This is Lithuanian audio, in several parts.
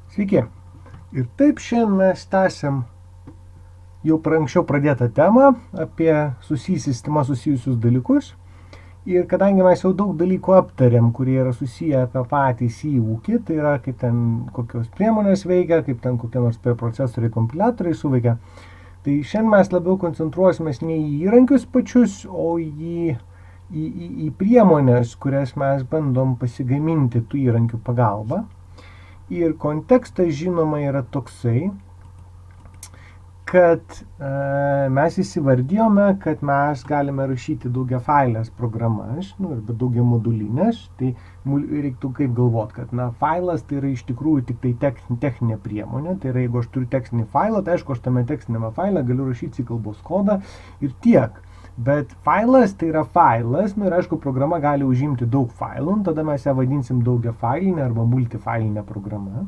Sveiki. Ir taip šiandien mes tęsiam jau anksčiau pradėtą temą apie sistema susijusius dalykus. Ir kadangi mes jau daug dalykų aptarėm, kurie yra susiję apie patys į ūkį, tai yra kaip ten kokios priemonės veikia, kaip ten kokie nors procesoriai, kompiliatoriai suveikia, tai šiandien mes labiau koncentruosimės ne į įrankius pačius, o į priemonės, kurias mes bandom pasigaminti tų įrankių pagalba. Ir kontekstas žinoma yra toksai, kad mes įsivardijome, kad mes galime rašyti daugiafailės programas, arba daugiamodulinės. Tai reiktų kaip galvot, kad failas tai yra iš tikrųjų tik tai techninė priemonė. Tai yra, jeigu aš turiu tekstinį failą, tai aišku, aš tame tekstinėme faile galiu rašyti C kalbos kodą ir tiek. Bet failas tai yra failas, ir aišku, programa gali užimti daug failų, tada mes ją vadinsim daugiafailinė arba multifailinė programa.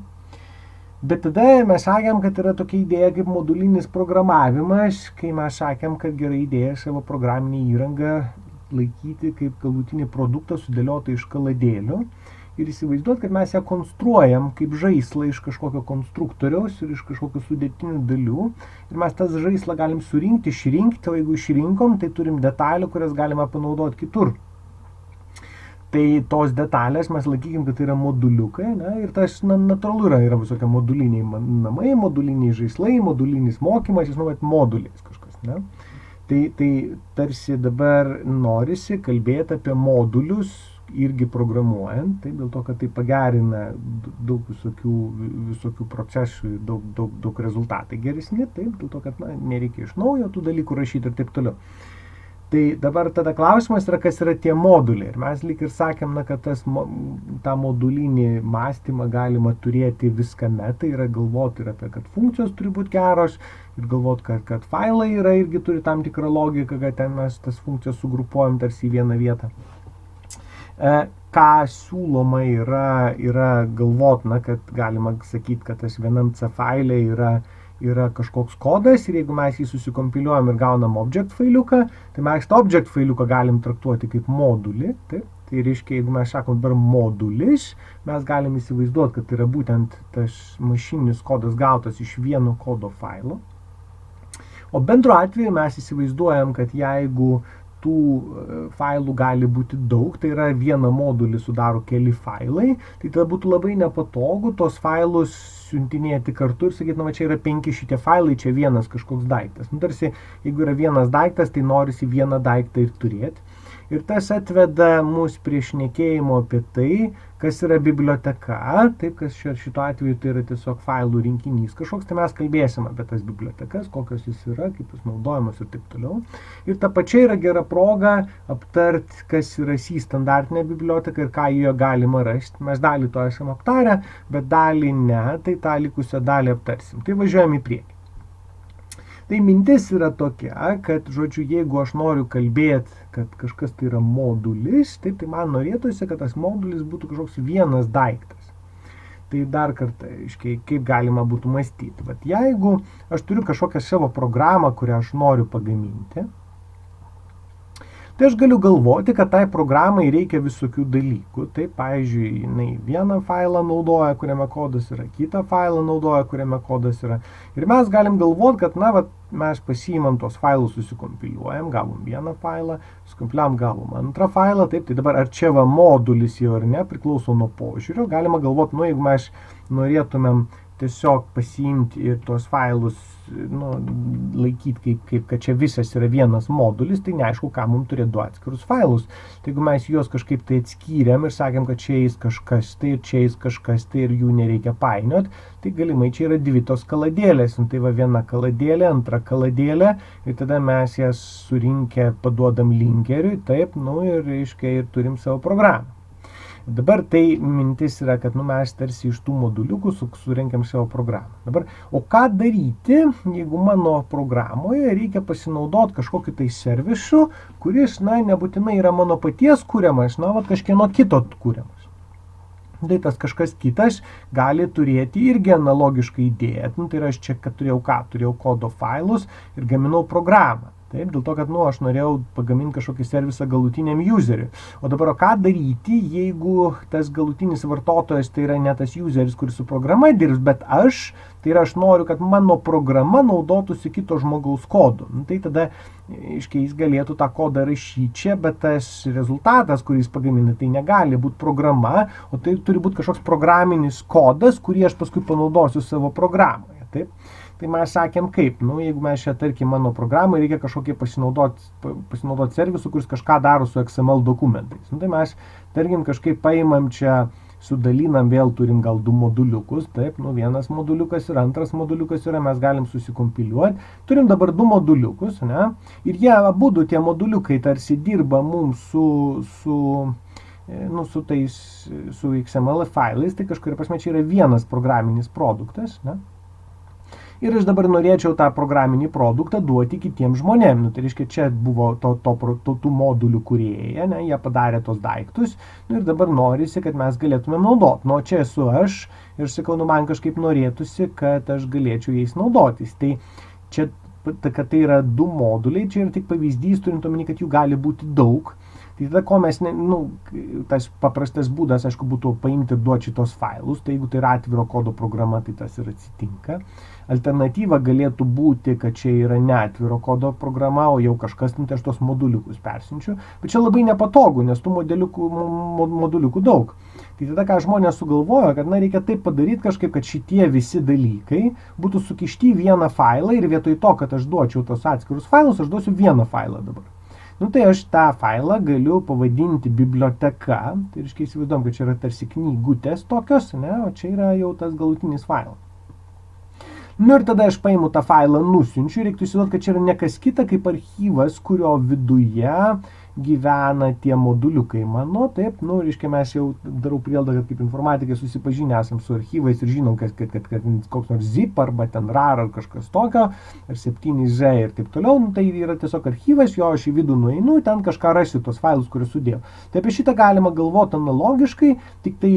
Bet tada mes sakėm, kad yra tokia idėja kaip modulinis programavimas, kai mes sakėm, kad gera idėja savo programinį įrangą laikyti kaip galutinį produktą sudėliotą iš kaladėlių ir įsivaizduoti, kad mes ją konstruojam kaip žaislą iš kažkokio konstruktoriaus ir iš kažkokių sudėtinių dalių. Ir mes tas žaislą galim surinkti, išrinkti, o jeigu išrinkom, tai turim detalių, kurias galima panaudoti kitur. Tai tos detalės mes laikykim, kad tai yra moduliukai, ir tas natūralu yra visokie moduliniai namai, moduliniai žaislai, modulinis mokymas, bet moduliais kažkas. Tai tarsi dabar norisi kalbėti apie modulius irgi programuojant, taip, dėl to, kad tai pagerina daug visokių procesų ir daug rezultatai geresni, taip, dėl to, kad nereikia iš naujo tų dalykų rašyti ir taip toliau. Tai dabar tada klausimas yra, kas yra tie moduliai. Ir mes lyg ir sakėm, kad tą modulinį mąstymą galima turėti viskame, tai yra galvoti ir apie, kad funkcijos turi būti geros, ir galvoti, kad failai yra irgi turi tam tikrą logiką, kad ten mes tas funkcijas sugrupuojam tarsi į vieną vietą. Ką siūloma yra galvot, kad galima sakyti, kad tas vienam C failė yra kažkoks kodas ir jeigu mes jį susikompiliuojam ir gaunam object failiuką, tai mes tą object failiuką galim traktuoti kaip modulį. Taip? Tai reiškia, jeigu mes sakom dabar modulis, mes galim įsivaizduoti, kad tai yra būtent tas mašininis kodas gautas iš vieno kodo failo. O bendru atveju mes įsivaizduojam, kad jeigu tų failų gali būti daug, tai yra vieną modulį sudaro keli failai, tai tada būtų labai nepatogu tos failus siuntinėti kartu ir sakyti, čia yra 5 šitie failai, čia vienas kažkoks daiktas. Tarsi, jeigu yra vienas daiktas, tai norisi vieną daiktą ir turėti. Ir tas atveda mus prie šnekėjimo apie tai, kas yra biblioteka, taip, kas šituo atveju tai yra tiesiog failų rinkinys kažkoks, tai mes kalbėsim apie tas bibliotekas, kokios jis yra, kaip jis naudojamas ir taip toliau. Ir ta pačia yra gera proga aptart, kas yra C standartinė biblioteka ir ką joje galima rasti. Mes dalį to esam aptarę, bet dalį ne, tai tą likusią dalį aptarsim. Tai važiuojam į priekį. Tai mintis yra tokia, kad, žodžiu, jeigu aš noriu kalbėti, kad kažkas tai yra modulis, taip, tai man norėtųsi, kad tas modulis būtų kažkoks vienas daiktas. Tai dar kartą, kaip galima būtų mąstyti. Bet jeigu aš turiu kažkokią savo programą, kurią aš noriu pagaminti, tai aš galiu galvoti, kad tai programai reikia visokių dalykų. Tai, pavyzdžiui, jinai vieną failą naudoja, kuriame kodas yra, kitą failą naudoja, kuriame kodas yra. Ir mes galim galvoti, kad, mes pasiimam tos failus, susikompiliuojam, gavom vieną failą, susikompiliuojam, gavom antrą failą. Taip, tai dabar ar čia modulis jau ar ne, priklauso nuo požiūrio. Galima galvoti, jeigu mes norėtumėm tiesiog pasiimti ir tos failus laikyti, kaip kad čia visas yra vienas modulis, tai neaišku, ką mums turėtų du atskirus failus. Tai jeigu mes juos kažkaip tai atskyrėm ir sakėm, kad čia eis kažkas tai ir čia eis kažkas tai ir jų nereikia painiot, tai galimai čia yra dvi tos kaladėlės. Tai viena kaladėlė, antra kaladėlė ir tada mes jas surinkę paduodam linkeriui, taip, ir turim savo programą. Dabar tai mintis yra, kad mes tarsi iš tų moduliukų surenkiam savo programą. Dabar, o ką daryti, jeigu mano programoje reikia pasinaudoti kažkokiu tai servisu, kuris, nebūtinai yra mano paties kūriamas, kažkieno kito kūriamas. Tai tas kažkas kitas gali turėti irgi analogišką idėją. Tai yra, aš čia, kad turėjau kodo failus ir gaminau programą. Taip, dėl to, kad, aš norėjau pagaminti kažkokį servisą galutiniam useriui. O dabar, ką daryti, jeigu tas galutinis vartotojas tai yra ne tas useris, kuris su programa dirbs, bet aš noriu, kad mano programa naudotųsi kito žmogaus kodu. Tai tada, jis galėtų tą kodą rašyti čia, bet tas rezultatas, kuris pagamina, tai negali būti programa, o tai turi būti kažkoks programinis kodas, kurį aš paskui panaudosiu savo programoje. Taip? Tai mes sakėm kaip, jeigu mes čia, tarkim, mano programai reikia kažkokie pasinaudoti servisu, kuris kažką daro su XML dokumentais. Tai mes, tarkim, kažkaip paimam čia, sudalinam, vėl turim gal 2 moduliukus, taip, vienas moduliukas ir antras moduliukas yra, mes galim susikompiliuoti. Turim dabar 2 moduliukus, ne, ir jie abudu tie moduliukai tarsi dirba mums su XML failais, tai kažkuria prasme čia yra vienas programinis produktas, ne. Ir aš dabar norėčiau tą programinį produktą duoti kitiems žmonėms. Tai reiškia, čia buvo tų modulių kūrėjai, ne, jie padarė tos daiktus, ir dabar norisi, kad mes galėtumėm naudoti. Čia esu aš ir sakau, man kažkaip norėtųsi, kad aš galėčiau jais naudotis. Tai čia, kad tai yra 2 moduliai, čia yra tik pavyzdys, turint omeny, kad jų gali būti daug. Tai tada, ko mes, tas paprastas būdas, aišku, būtų paimti ir duoti šitos failus, tai jeigu tai yra atviro kodo programa, tai tas ir atsitinka. Alternatyva galėtų būti, kad čia yra ne atviro kodo programa, o jau kažkas, tai aš tos moduliukus persiunčiu. Bet čia labai nepatogu, nes tų moduliukų daug. Tai tada, ką žmonės sugalvojo, kad reikia taip padaryti kažkaip, kad šitie visi dalykai būtų sukišti į vieną failą ir vietoj to, kad aš duočiau tos atskirus failus, aš duosiu vieną failą dabar. Tai aš tą failą galiu pavadinti biblioteka, tai reiškia įsivaizduojam, kad čia yra tarsi knygutės tokios, ne, o čia yra jau tas galutinis failas. Ir tada aš paimu tą failą, nusiunčiu, reiktų įsivaizduoti, kad čia yra ne kas kita kaip archyvas, kurio viduje gyvena tie moduliukai mano, taip, reiškia, mes jau darau prielaidą, kad kaip informatikai susipažinę esam su archyvais ir žinom, kad koks nors zip arba ten rar ar kažkas tokio, ar 7z ir taip toliau, tai yra tiesiog archyvas, jo aš į vidų nueinu, ten kažką rasiu tos failus, kuriuos sudėjau. Tai apie šitą galima galvoti analogiškai, tik tai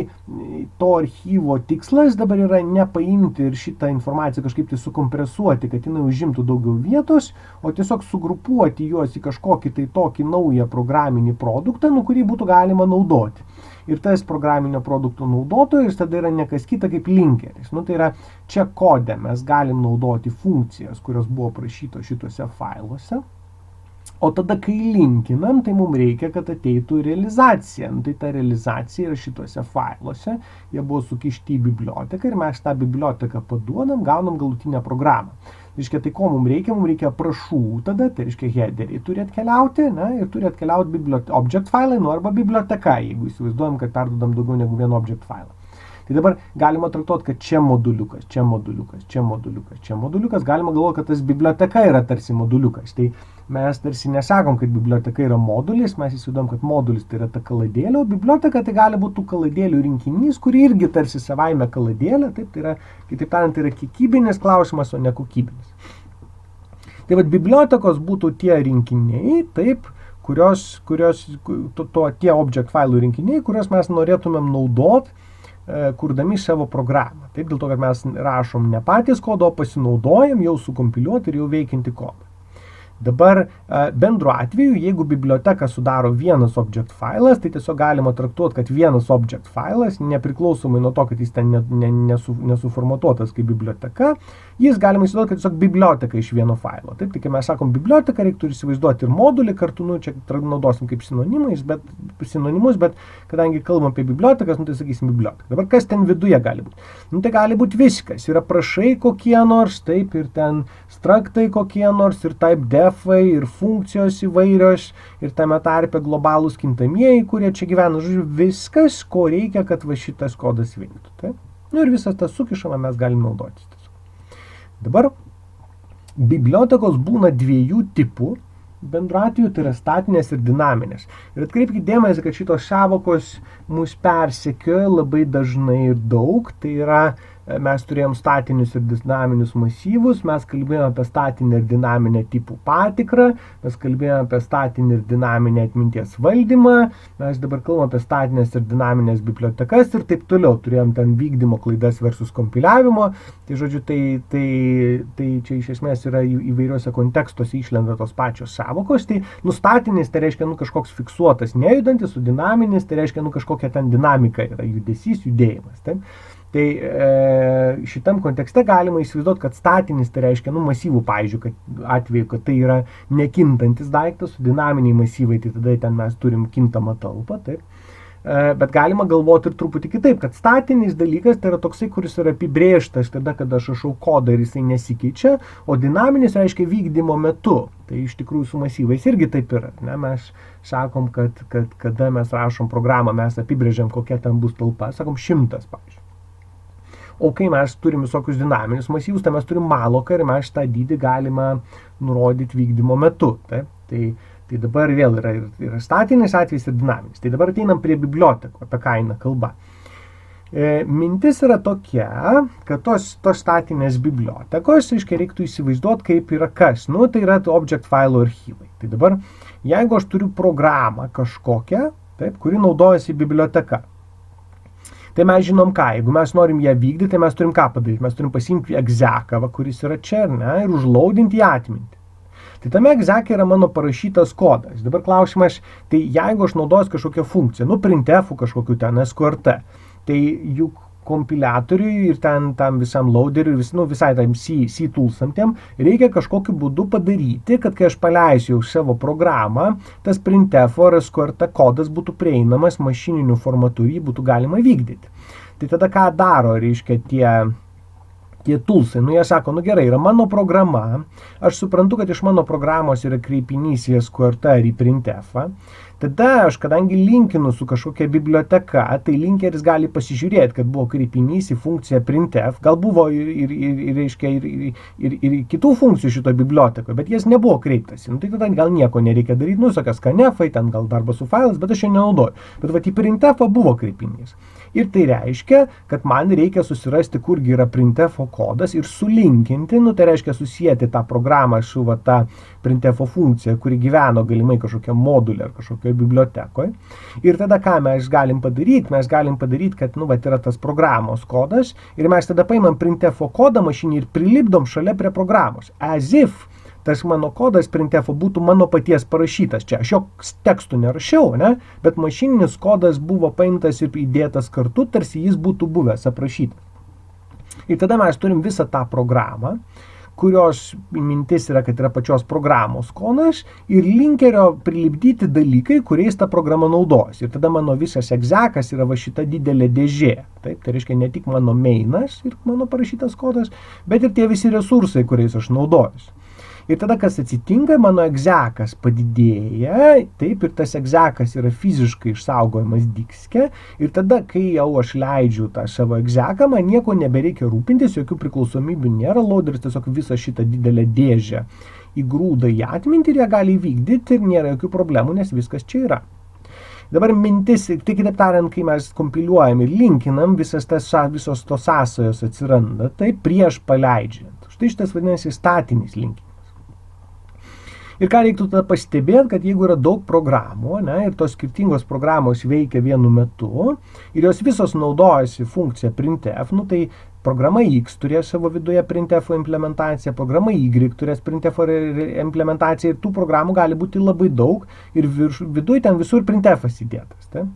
to archyvo tikslas dabar yra ne paimti ir šitą informaciją kažkaip tai sukompresuoti, kad jinai užimtų daugiau vietos, o tiesiog sugrupuoti juos į kažkokį tai tokį naują programinį produktą, kurį būtų galima naudoti. Ir tas programinio produkto naudotojas tada yra ne kas kita kaip linkeris. Tai yra čia kode mes galim naudoti funkcijas, kurios buvo prašytos šituose failuose. O tada, kai linkinam, tai mums reikia, kad ateitų realizacija. Tai ta realizacija yra šituose failuose. Jie buvo sukišti į biblioteką ir mes tą biblioteką paduodam, gaunam galutinę programą. Reiškia, tai ko mums reikia? Mums reikia aprašų tada, tai reiškia, headeriai turi atkeliauti, ir turi atkeliauti object failai, arba biblioteka, jeigu įsivaizduojam, kad perdodam daugiau negu vieną object failą. Tai dabar galima traktuoti, kad čia moduliukas, čia moduliukas, čia moduliukas, čia moduliukas. Galima galvoti, kad tas biblioteka yra tarsi moduliukas. Tai mes tarsi nesakom, kad biblioteka yra modulis, mes įsivaizduojam, kad modulis tai yra ta kaladėlė, o biblioteka tai gali būti tų kaladėlių rinkinys, kuri irgi tarsi savaime kaladėlė, taip, tai yra, kitaip tariant, tai yra kiekybinis klausimas, o ne kokybinis. Tai vat bibliotekos būtų tie rinkiniai, taip, tie object failų rinkiniai, kuriuos mes norėtumėm naudoti, kurdami savo programą. Taip, dėl to, kad mes rašom ne patys kodo, pasinaudojam jau sukompiliuoti ir jau veikianti kodą. Dabar bendru atveju, jeigu biblioteka sudaro vienas object failas, tai tiesiog galima traktuoti, kad vienas object failas, nepriklausomai nuo to, kad jis ten nesuformatuotas kaip biblioteka, jis galima įsivaizduoti, kad tiesiog biblioteka iš vieno failo. Taip, kai mes sakom biblioteka, reiktų įsivaizduoti ir modulį kartu, čia naudosim kaip sinonimus, bet kadangi kalbam apie bibliotekas, tai sakysim biblioteka. Dabar kas ten viduje gali būti? Tai gali būti viskas. Yra aprašai kokie nors, taip, ir ten straktai kokie nors, ir type defai, ir funkcijos įvairios, ir tame tarpe globalūs kintamieji, kurie čia gyvena. Žodžiu, viskas, ko reikia, kad va šitas kodas veiktų. Taip? Ir visas tas sukišama mes galim naudotis. Dabar bibliotekos būna 2 tipų. Bendru atveju tai yra statinės ir dinaminės. Ir atkreipkite dėmesį, kad šitos sąvokos mus persekioja labai dažnai ir daug. Tai yra mes turėjom statinius ir dinaminius masyvus, mes kalbėjome apie statinę ir dinaminę tipų patikrą, mes kalbėjome apie statinį ir dinaminę atminties valdymą, mes dabar kalbame apie statinės ir dinaminės bibliotekas ir taip toliau. Turėjom ten vykdymo klaidas versus kompiliavimo. Tai žodžiu, tai čia iš esmės yra įvairiuose kontekstuose išlenda tos pačios savokos. Tai statinis tai reiškia kažkoks fiksuotas, nejudantis, o dinaminis tai reiškia kažkokia ten dinamika yra, judesys, judėjimas. Taip? Tai šitam kontekste galima įsivaizduoti, kad statinis tai reiškia masyvų, pavyzdžiui, atveju, kad tai yra nekintantis daiktas, dinaminiai masyvai, tai tada ten mes turim kintamą talpą, taip. Bet galima galvoti ir truputį kitaip, kad statinis dalykas tai yra toksai, kuris yra apibrėžtas tada, kada aš rašau kodą ir jisai nesikeičia, o dinaminis reiškia vykdymo metu. Tai iš tikrųjų su masyvais irgi taip yra. Ne? Mes sakom, kad kada mes rašom programą, mes apibrėžiam, kokia ten bus talpa, sakom 100, pavyzdžiui. O kai mes turim visokius dinaminius masyvus, tai mes turim maloką ir mes tą dydį galime nurodyti vykdymo metu. Taip? Tai dabar vėl yra statinis atvejis ir dinaminis. Tai dabar ateinam prie bibliotekų, apie ką eina kalba. Mintis yra tokia, kad tos statinės bibliotekos, reiktų įsivaizduoti, kaip yra kas. Tai yra object file archyvai. Tai dabar, jeigu aš turiu programą kažkokią, taip, kuri naudojasi biblioteka, tai mes žinom ką, jeigu mes norim ją vykdyti, tai mes turim ką padaryti. Mes turim pasiimti exeką, kuris yra čia, ir užloadinti į atmintį. Tai tame exeke yra mano parašytas kodas. Dabar klausimas, tai jeigu aš naudosiu kažkokią funkciją, printf kažkokiu ten sqrt, tai juk kompiliatoriui ir tam visam loaderiui, visai tam C toolsam tiem, reikia kažkokiu būdu padaryti, kad kai aš paleisiu savo programą, tas printf ar sqrt kodas būtų prieinamas mašininiu formatu, jį būtų galima vykdyti. Tai tada ką daro, reiškia, tie toolsai, jie sako, gerai, yra mano programa, aš suprantu, kad iš mano programos yra kreipinys į sqrt ar į printf-ą, tada aš, kadangi linkinu su kažkokia biblioteka, tai linkeris gali pasižiūrėti, kad buvo kreipinys į funkciją printf, gal buvo ir kitų funkcijų šito bibliotekoje, bet jas nebuvo kreiptasi. Tai tada gal nieko nereikia daryti, tokias skanefai, ten gal darbo su failas, bet aš jo nenaudoju. Bet į printf buvo kreipinys. Ir tai reiškia, kad man reikia susirasti, kurgi yra printf kodas ir sulinkinti, tai reiškia susijęti tą programą su tą printf funkciją, kuri gyveno galimai kažkokiam modulį ar kažkokioje bibliotekoje. Ir tada ką mes galim padaryti? Mes galim padaryti, kad yra tas programos kodas ir mes tada paimam printf kodą mašinį ir prilipdom šalia prie programos. As if tas mano kodas printf būtų mano paties parašytas čia. Aš jo tekstų nerašiau, bet mašininis kodas buvo paimtas ir įdėtas kartu, tarsi jis būtų buvęs aprašytas. Ir tada mes turim visą tą programą, kurios mintis yra, kad yra pačios programos kodas ir linkerio prilipdyti dalykai, kuriais ta programa naudojasi. Ir tada mano visas exekas yra šita didelė dėžė. Taip, tai reiškia ne tik mano mainas ir mano parašytas kodas, bet ir tie visi resursai, kuriais aš naudojuosi. Ir tada, kas atsitinka, mano egzekas padidėja, taip, ir tas egzekas yra fiziškai išsaugojamas diske, ir tada, kai jau aš leidžiu tą savo egzeką, man nieko nebereikia rūpintis, jokių priklausomybių nėra, loaderis tiesiog visą šitą didelę dėžę įgrūda į atmintį ir ją gali įvykdyti ir nėra jokių problemų, nes viskas čia yra. Dabar mintis, tai kitaip tariant, kai mes kompiliuojam ir linkinam, visos tos sąsajos atsiranda, tai prieš paleidžiant. Štai šitas vadinasi statinis linkinimas. Ir ką reiktų tada pastebėti, kad jeigu yra daug programų, ir tos skirtingos programos veikia vienu metu, ir jos visos naudojasi funkciją printf, tai programa X turės savo viduje printf implementaciją, programa Y turės printf implementaciją, ir tų programų gali būti labai daug, ir viduje ten visur printf'as įdėtas. Tai?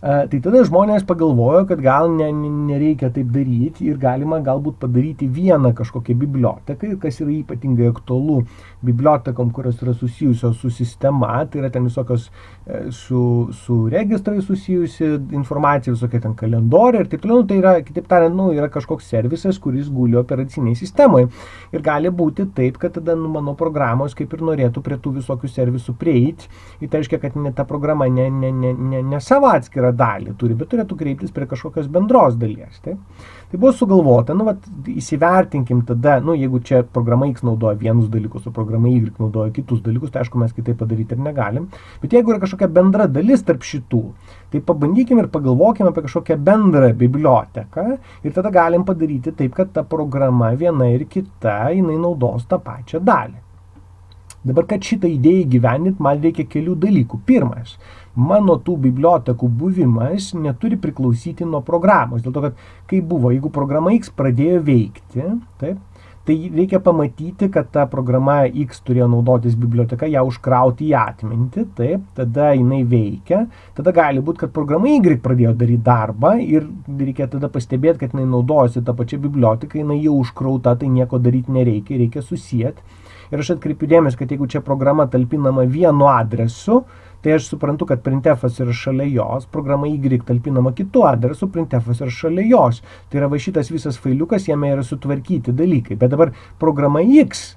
Tai tada žmonės pagalvojo, kad gal nereikia taip daryti ir galima galbūt padaryti vieną kažkokią biblioteką, kas yra ypatingai aktualu bibliotekom, kurios yra susijusios su sistema, tai yra ten visokios su registrai susijusi informacija, visokie ten kalendoriai ir taip toliau, tai yra, kitaip tariant, yra kažkoks servisas, kuris guli operaciniai sistemoje. Ir gali būti taip, kad tada mano programos kaip ir norėtų prie tų visokių servisų prieiti. Ir tai reiškia, kad ta programa ne savo atskirą bendrą dalį turi, bet turėtų kreiptis prie kažkokios bendros dalies. Taip? Tai buvo sugalvota, įsivertinkim tada, jeigu čia programa X naudoja vienus dalykus, o programa Y naudoja kitus dalykus, tai aišku, mes kitaip padaryti ir negalim. Bet jeigu yra kažkokia bendra dalis tarp šitų, tai pabandykim ir pagalvokim apie kažkokią bendrą biblioteką ir tada galim padaryti taip, kad ta programa viena ir kita, jinai naudos tą pačią dalį. Dabar, kad šitą idėją įgyvendinti, man reikia kelių dalykų. Pirmas, mano tų bibliotekų buvimas neturi priklausyti nuo programos. Dėl to, kad kai buvo, jeigu programa X pradėjo veikti, taip, tai reikia pamatyti, kad ta programa X turėjo naudotis biblioteka, ją užkrauti į atmintį, taip, tada jinai veikia, tada gali būti, kad programa Y pradėjo daryti darbą ir reikia tada pastebėti, kad jinai naudojasi tą pačią biblioteką, jinai jau užkrauta, tai nieko daryti nereikia, reikia susijęti. Ir aš atkreipiu dėmesį, kad jeigu čia programa talpinama vienu adresu, tai aš suprantu, kad printf'as yra šalia jos, programa Y talpinama kitu adresu, printf'as yra šalia jos. Tai yra va šitas visas failiukas, jame yra sutvarkyti dalykai. Bet dabar programa X,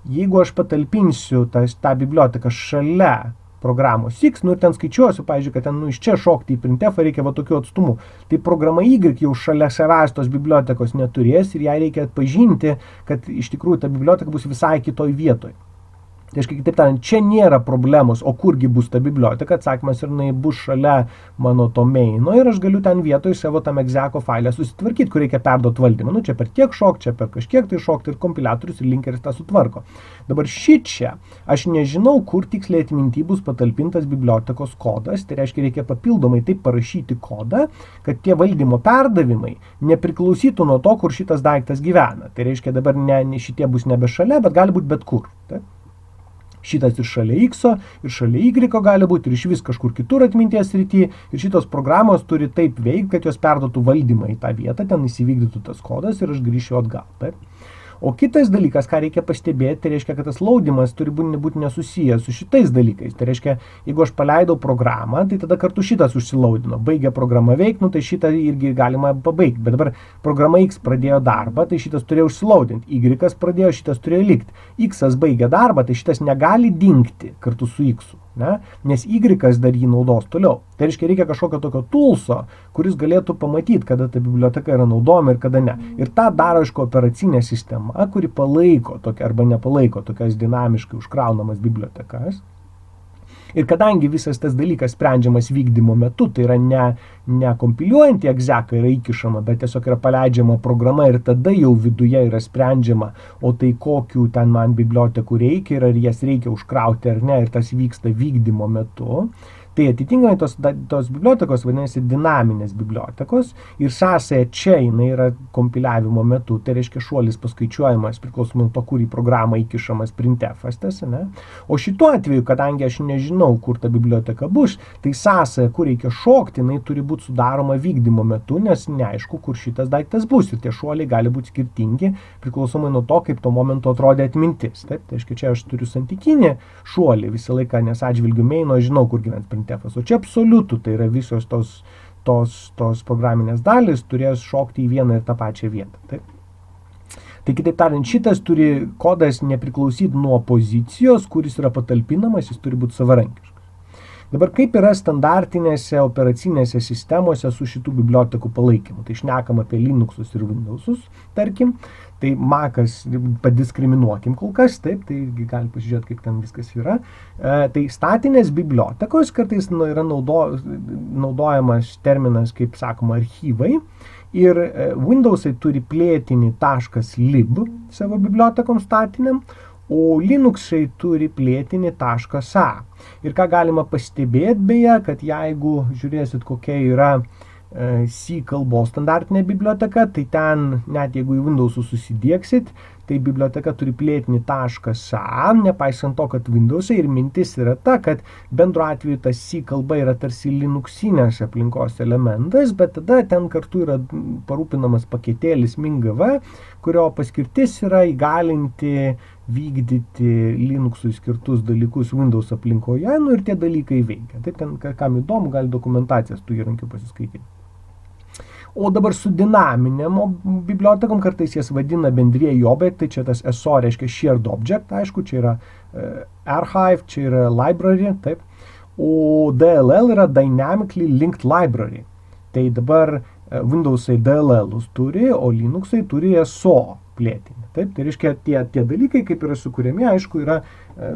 jeigu aš patalpinsiu tą biblioteką šalia programos X, ir ten skaičiuosiu, pavyzdžiui, kad ten iš čia šokti į printf'ą reikia va tokių atstumų. Tai programa Y jau šalia savęs tos bibliotekos neturės ir jai reikia atpažinti, kad iš tikrųjų ta biblioteka bus visai kitoj vietoj. Tai aiškiai, kitaip tariant, čia nėra problemos, o kurgi bus ta biblioteka, atsakymas ir jinai bus šalia mano to maino ir aš galiu ten vietoj savo tam execo failę susitvarkyti, kur reikia perduoti valdymą. Čia per tiek šokti, čia per kažkiek tai šokti ir kompiliatorius ir linkeris tą sutvarko. Dabar šičia aš nežinau, kur tiksliai atminty bus patalpintas bibliotekos kodas, tai reiškia, reikia papildomai taip parašyti kodą, kad tie valdymo perdavimai nepriklausytų nuo to, kur šitas daiktas gyvena. Tai reiškia, dabar šitie bus nebe šalia, bet gali būti bet kur. Taip? Šitas ir šalia X, ir šalia Y gali būti, ir iš vis kažkur kitur atminties srity. Ir šitos programos turi taip veikti, kad jos perduotų valdymą į tą vietą, ten įsivykdytų tas kodas ir aš grįšiu atgal. Taip? O kitas dalykas, ką reikia pastebėti, tai reiškia, kad tas laudimas turi būti nesusijęs su šitais dalykais. Tai reiškia, jeigu aš paleidau programą, tai tada kartu šitas užsilaudino. Baigė programą veikti, tai šitą irgi galima pabaigti. Bet dabar programa X pradėjo darbą, tai šitas turėjo užsilaudinti. Y pradėjo, šitas turėjo likti. X baigė darbą, tai šitas negali dingti kartu su X. Nes Y dar jį naudos toliau. Tai reiškia, reikia kažkokio tokio toolso, kuris galėtų pamatyti, kada ta biblioteka yra naudojama ir kada ne. Ir tą daro, aišku, operacinė sistema, kuri palaiko arba nepalaiko tokias dinamiškai užkraunamas bibliotekas. Ir kadangi visas tas dalykas sprendžiamas vykdymo metu, tai yra ne kompiliuojant į exeką yra įkišama, bet tiesiog yra paleidžiama programa ir tada jau viduje yra sprendžiama, o tai kokių ten man bibliotekų reikia ir ar jas reikia užkrauti ar ne, ir tas vyksta vykdymo metu. Tai atitinkamai tos bibliotekos vadinasi dinaminės bibliotekos ir sąsaja čia jinai yra kompiliavimo metu, tai reiškia šuolis paskaičiuojamas priklausomai nuo to, kur į programą įkišamas printf'as tas, O šituo atveju, kadangi aš nežinau, kur ta biblioteka bus, tai sąsaja, kur reikia šokti, jinai turi būti sudaroma vykdymo metu, nes neaišku, kur šitas daiktas bus ir tie šuoliai gali būti skirtingi priklausomai nuo to, kaip to momento atrodė atmintis. Taip, tai reiškia, čia aš turiu santykinį šuolį visą laiką, nes atžvilgiu maino žinau, kur gyvens printf'as. O čia absoliutų, tai yra visos tos programinės dalys turės šokti į vieną ir tą pačią vietą. Taip? Tai kitaip tariant, šitas kodas nepriklausyti nuo pozicijos, kuris yra patalpinamas, jis turi būti savarankiškas. Dabar kaip yra standartinėse operacinėse sistemose su šitų bibliotekų palaikymu? Tai šnekam apie Linuxus ir Windowsus, tarkim. Tai Mac'as padiskriminuokim kol kas, taip, tai gali pasižiūrėti, kaip ten viskas yra. Tai statinės bibliotekos kartais yra naudojamas terminas, kaip sakoma, archyvai. Ir Windowsai turi plėtinį .lib savo bibliotekom statiniam, o Linuxai turi plėtinį .a. Ir ką galima pastebėti beje, kad jeigu žiūrėsit, kokia yra C kalbos standartinė biblioteka, tai ten, net jeigu į Windows'us susidieksit, tai biblioteka turi plėtinį .a, nepaisant to, kad Windows'ai ir mintis yra ta, kad bendru atveju tas C kalba yra tarsi Linuxinės aplinkos elementas, bet tada ten kartu yra parūpinamas paketėlis MinGV, kurio paskirtis yra įgalinti vykdyti Linuxui skirtus dalykus Windows aplinkoje, ir tie dalykai veikia. Tai ten, kam įdomu, gali dokumentacijas tų įrankių pasiskaityti. O dabar su dinaminėm bibliotekom kartais jas vadina bendrieji objektai, čia tas SO reiškia shared object, aišku, čia yra archive, čia yra library, taip. o DLL yra Dynamically Linked Library. Tai dabar Windows'ai DLL'us turi, o Linux'ai turi SO plėtinį. Taip, tai reiškia, tie dalykai, kaip yra sukūrėmi, aišku, yra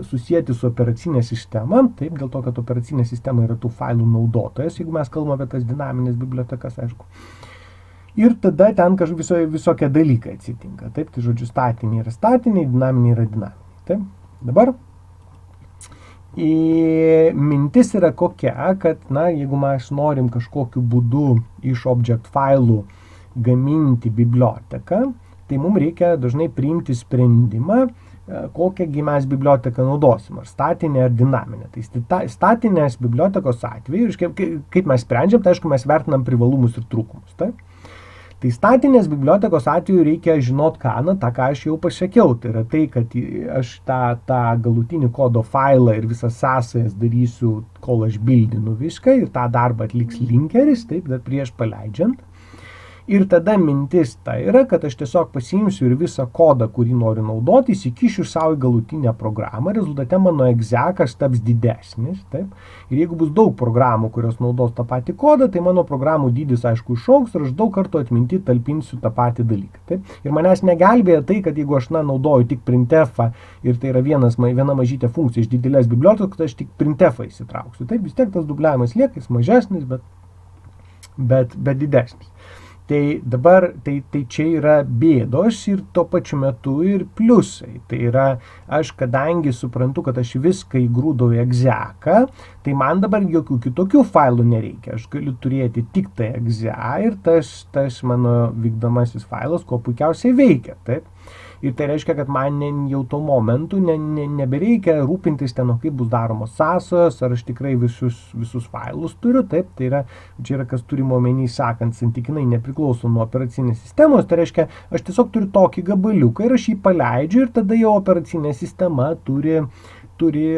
susijęti su operacinė sistema, taip, dėl to, kad operacinė sistema yra tų failų naudotojas, jeigu mes kalbame apie tas dinaminės bibliotekas, aišku. Ir tada ten visokie dalykai atsitinka. Taip, tai žodžiu, statiniai yra statiniai, dinaminiai yra dinaminiai. Taip, dabar mintis yra kokia, kad, jeigu mes norim kažkokiu būdu iš object failų gaminti biblioteką, tai mums reikia dažnai priimti sprendimą, kokiągi mes biblioteką naudosim, ar statinę, ar dinaminę. Tai statinės bibliotekos atveju, kaip mes sprendžiam, tai aišku, mes vertinam privalumus ir trūkumus. Taip? Tai statinės bibliotekos atveju reikia žinot ką, tą ką aš jau pasakiau. Tai yra tai, kad aš tą galutinį kodo failą ir visas sąsajas darysiu, kol aš bildinu viską, ir tą darbą atliks linkeris, taip, dar prieš paleidžiant. Ir tada mintis ta yra, kad aš tiesiog pasiimsiu ir visą kodą, kurį noriu naudoti, įsikišiu savo į galutinę programą, rezultate mano egzekas taps didesnis. Taip? Ir jeigu bus daug programų, kurios naudos tą patį kodą, tai mano programų dydis aišku išaugs ir aš daug kartų atminty talpinsiu tą patį dalyką. Taip? Ir manęs negelbėja tai, kad jeigu aš naudoju tik printf'ą ir tai yra viena mažytė funkcija iš didelės bibliotekos, tai aš tik printf'ą įsitrauksiu. Taip, vis tiek tas dubliavimas lieka, jis mažesnis, bet didesnis. Tai dabar, tai čia yra bėdos ir tuo pačiu metu ir pliusai. Tai yra, aš kadangi suprantu, kad aš viską įgrūdau į egzeką, tai man dabar jokių kitokių failų nereikia. Aš galiu turėti tik tai exe ir tas mano vykdomasis failas, ko puikiausiai veikia. Taip? Ir tai reiškia, kad man jau tuo momentu nebereikia rūpintis ten, kaip bus daromos sąsajos, ar aš tikrai visus failus turiu. Taip, tai yra, čia yra, kas turime omeny, sakant, santykinai nepriklauso nuo operacinės sistemos. Tai reiškia, aš tiesiog turiu tokį gabaliuką ir aš jį paleidžiu ir tada jau operacinė sistema turi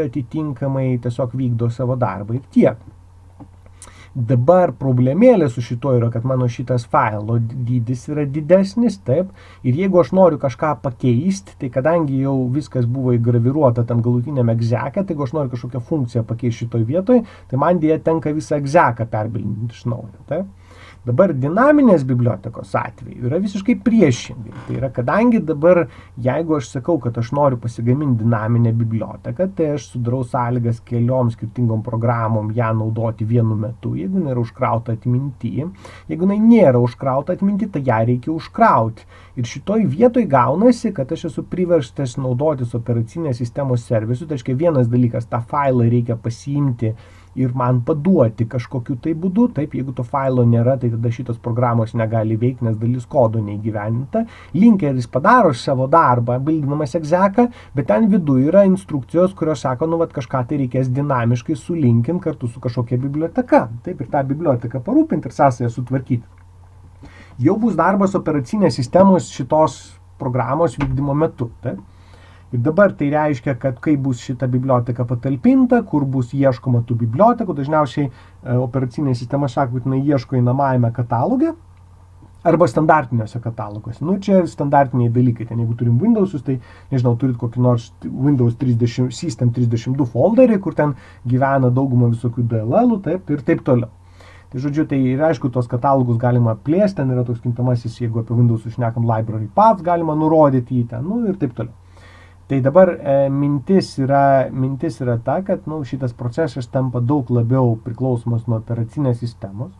atitinkamai tiesiog vykdo savo darbą ir tiek. Dabar problemėlė su šito yra, kad mano šitas failo dydis yra didesnis, taip, ir jeigu aš noriu kažką pakeisti, tai kadangi jau viskas buvo įgraviruota tam galutiniam egzeke, tai jeigu aš noriu kažkokią funkciją pakeisti šitoj vietoj, tai man dėja tenka visą egzeką perbildinti iš naujo, taip. Dabar dinaminės bibliotekos atveju yra visiškai priešingai. Tai yra, kadangi dabar, jeigu aš sakau, kad aš noriu pasigaminti dinaminę biblioteką, tai aš sudarau sąlygas keliom skirtingom programom ją naudoti vienu metu, jeigu nėra užkrauta atminty. Jeigu nėra užkrauta atminty, tai ją reikia užkrauti. Ir šitoj vietoj gaunasi, kad aš esu priverstas naudotis operacinės sistemos servisu. Tai reiškia, vienas dalykas, tą failą reikia pasiimti ir man paduoti kažkokiu tai būdu. Taip, jeigu to failo nėra, tai tada šitos programos negali veikti, nes dalis kodo neįgyveninta. Linkeris padaro savo darbą, bildinamas egzeką, bet ten viduje yra instrukcijos, kurios sako, kažką tai reikės dinamiškai sulinkinti kartu su kažkokia biblioteka. Taip, ir tą biblioteką parūpinti ir sąsają sutvarkyti. Jau bus darbas operacinės sistemos šitos programos vykdymo metu. Taip. Ir dabar tai reiškia, kad kai bus šita biblioteka patalpinta, kur bus ieškoma tų bibliotekų, dažniausiai operacinė sistema sako, kad jinai ieško įnamajame kataloge arba standartiniuose kataloguose. Čia standartiniai dalykai. Ten, jeigu turim Windowsus, tai, nežinau, turit kokį nors Windows 30, System 32 folderį, kur ten gyvena dauguma visokių DLL-ų, taip, ir taip toliau. Tai žodžiu, tai ir aišku, tos katalogus galima plėsti, ten yra toks kintamasis, jeigu apie Windowsus šnekam, library paths galima nurodyti į ten, ir taip toliau. Tai dabar mintis yra ta, kad šitas procesas tampa daug labiau priklausomas nuo operacinės sistemos.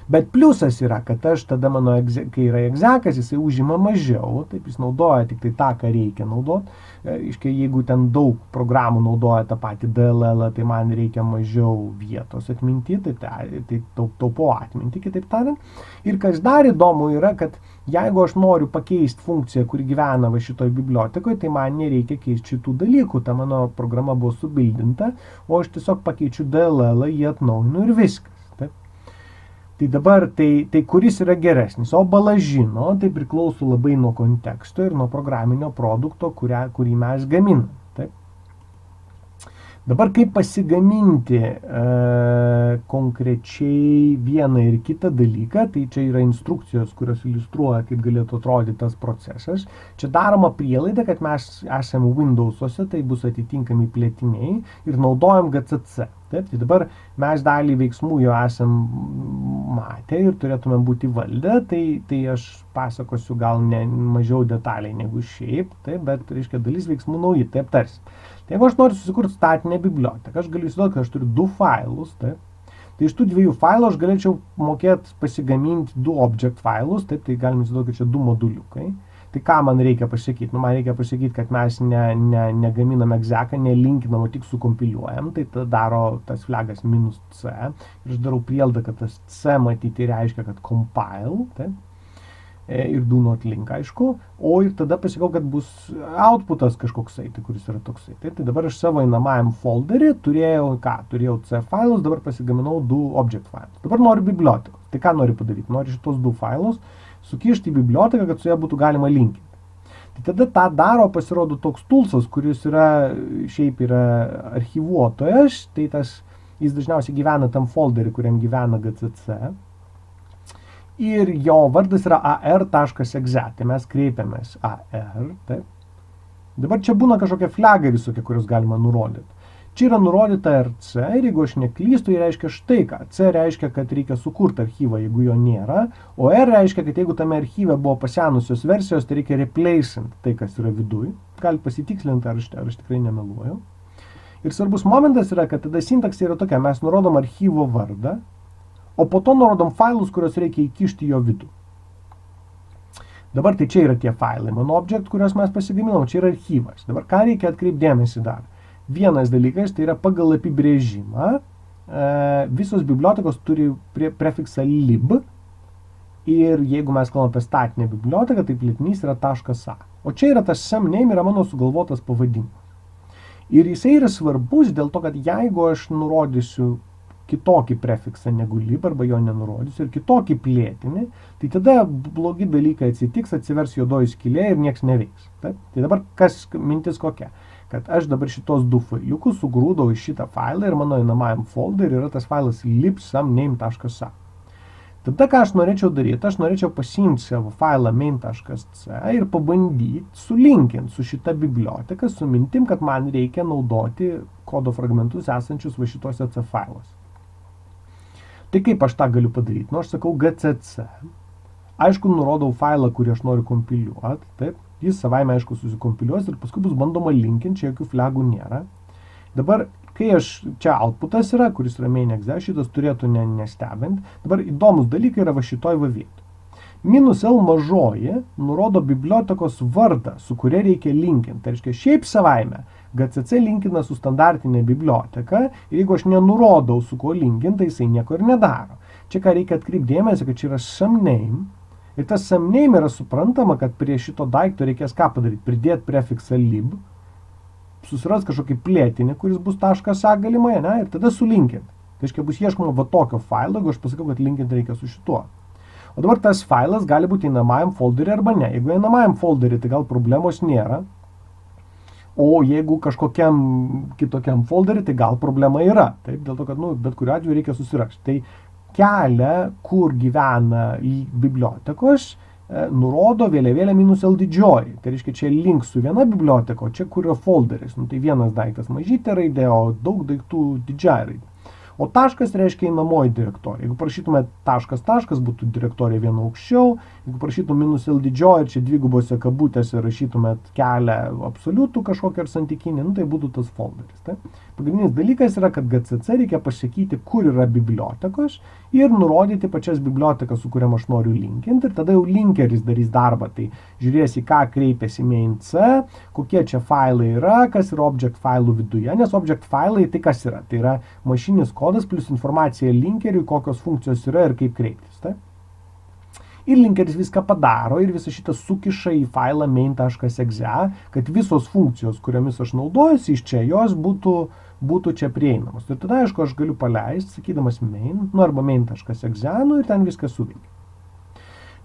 Bet pliusas yra, kad aš tada kai yra egzekas, jisai užima mažiau, taip jis naudoja tik tai tą, ką reikia naudoti. Jeigu ten daug programų naudoja tą patį DLL, tai man reikia mažiau vietos atminti, tai taupau atmintį, kitaip tariant. Ir kas dar įdomu yra, kad jeigu aš noriu pakeisti funkciją, kuri gyvena šitoj bibliotekoje, tai man nereikia keisti šitų dalykų. Ta mano programa buvo subildinta, o aš tiesiog pakeičiu DLL, jį atnaujinu ir viskas. Tai dabar, tai kuris yra geresnis? O balažino, tai priklauso labai nuo konteksto ir nuo programinio produkto, kurį mes gaminam. Taip? Dabar kaip pasigaminti konkrečiai vieną ir kitą dalyką, tai čia yra instrukcijos, kurios iliustruoja, kaip galėtų atrodyti tas procesas. Čia daroma prielaida, kad mes esame Windows'ose, tai bus atitinkami plėtiniai ir naudojam GCC. Taip, tai dabar mes dalį veiksmų jau esam matę ir turėtume būti valdę, tai aš pasakosiu gal ne mažiau detaliai negu šiaip, taip, bet, reiškia, dalis veiksmų nauji, taip tarsi. Tai jeigu aš noriu susikurti statinę biblioteką, aš galiu įsivaizduoti, kad aš turiu du failus, taip. Tai iš tų dviejų failų aš galėčiau mokėti pasigaminti du object failus, taip, tai galim įsivaizduoti, kad čia du moduliukai. Tai ką man reikia pasakyti? Nu, man reikia pasakyti, kad mes negaminam exeką, nelinkinam, o tik sukompiliuojam, tai tada daro tas flagas -c. Ir aš darau prielaidą, kad tas c matyti reiškia, kad compile, taip. Ir do not link, aišku, o ir tada pasakau, kad bus outputas kažkoksai, tai kuris yra toksai. Tai dabar aš savo einamajam folderį turėjau C failus, dabar pasigaminau du object failus. Dabar noriu bibliotekos. Tai ką noriu padaryti? Noriu šitos du failus sukišti į biblioteką, kad su ją būtų galima linkinti. Tai tada tą daro, pasirodo, toks toolsas, kuris šiaip yra archivuotojas, tai jis dažniausiai gyvena tam folderį, kuriam gyvena GCC. Ir jo vardas yra ar.exe, tai mes kreipiamės ar, taip. Dabar čia būna kažkokie flagai visokie, kuriuos galima nurodyti. Čia yra nurodyta RC ir jeigu aš neklystu, tai reiškia štai ką. C reiškia, kad reikia sukurti archyvą, jeigu jo nėra, o R reiškia, kad jeigu tame archyve buvo pasenusios versijos, tai reikia replacing tai, kas yra viduj. Galite pasitikslinti, ar aš tikrai nemeluoju. Ir svarbus momentas yra, kad tada sintaksė yra tokia, mes nurodom archyvo vardą, o po to nurodom failus, kuriuos reikia įkišti jo vidų. Dabar tai čia yra tie failai, mano object, kuriuos mes pasigaminom, čia yra archyvas. Dabar ką reikia atkreipdėmėsi dar? Vienas dalykas, tai yra pagal apibrėžimą, visos bibliotekos turi prefiksą lib ir jeigu mes kalbame apie statinę biblioteką, tai plėtinys yra .a. O čia yra tas same yra mano sugalvotas pavadinimas. Ir jisai yra svarbus dėl to, kad jeigu aš nurodysiu kitokį prefiksą negu lib arba jo nenurodysiu ir kitokį plėtinį, tai tada blogi dalykai atsitiks, atsivers juodoji skylė ir nieks neveiks. Taip? Tai dabar mintis kokia? Kad aš dabar šitos du failiukus sugrūdau į šitą failą ir mano einamajam folderį yra tas failas lib_some_name.a. Tada ką aš norėčiau daryti, aš norėčiau pasiimti savo failą main.c ir pabandyti sulinkinti su šita biblioteka, su mintim, kad man reikia naudoti kodo fragmentus esančius va šituose C failuose. Tai kaip aš tą galiu padaryti? Nu, aš sakau GCC. Aišku, nurodau failą, kurį aš noriu kompiliuoti, taip. Jis savaime, aišku, susikompiliuos ir paskui bus bandoma linkinti, čia jokių flagų nėra. Dabar, kai čia outputas yra, kuris yra main.exe, šitas turėtų nestebint. Dabar įdomus dalykai yra va šitoj va vietoj. -L mažoji nurodo bibliotekos vardą, su kuria reikia linkinti. Tai reiškia, šiaip savaime GCC linkina su standartinė biblioteka ir jeigu aš nenurodau, su kuo linkinti, tai jisai nieko ir nedaro. Čia ką reikia atkreipdėmėsi, kad čia yra some_name. Ir tas some_name yra suprantama, kad prie šito daikto reikės ką padaryti? Pridėti prefiksą lib, susiras kažkokį plėtinį, kuris bus .a galimai, ne? Ir tada sulinkinti. Tai reiškia, bus ieškoma va tokio failo, jeigu aš pasakau, kad linkinti reikia su šituo. O dabar tas failas gali būti einamajam folderį arba ne. Jeigu einamajam folderį, tai gal problemos nėra. O jeigu kažkokiam kitokiam folderį, tai gal problema yra. Taip, dėl to, kad bet kuriuo atveju reikia susirasti. Tai kelią, kur gyvena bibliotekos, nurodo vėliavėlė -L didžioji. Tai reiškia, čia link su viena biblioteka, o čia kur yra folderis. Tai vienas daiktas mažytė raidė, o daug daiktų didžiąja raidė. O taškas reiškia einamoji direktorija. Jeigu parašytume taškas, būtų direktorija vienu aukščiau. Jeigu parašytume -L didžioji ir čia dvigubose kabutėse rašytumėt kelią absoliutų kažkokį ar santykinį, tai būtų tas folderis. Tai? Pagrindinis dalykas yra, kad GCC reikia pasakyti, kur yra bibliotekos ir nurodyti pačias bibliotekas, su kuriam aš noriu linkinti. Ir tada jau linkeris darys darbą. Tai žiūrės į ką kreipiasi main.c, kokie čia failai yra, kas yra object failų viduje. Nes object failai tai kas yra? Tai yra mašininis kodas plus informacija linkeriui, kokios funkcijos yra ir kaip kreiptis. Tai? Ir linkeris viską padaro ir visą šitą sukiša į failą main.exe, kad visos funkcijos, kuriomis aš naudojusi iš čia, jos būtų čia prieinamos. Ir tada, aišku, aš galiu paleisti, sakydamas main, arba main.exe, ir ten viskas suveikia.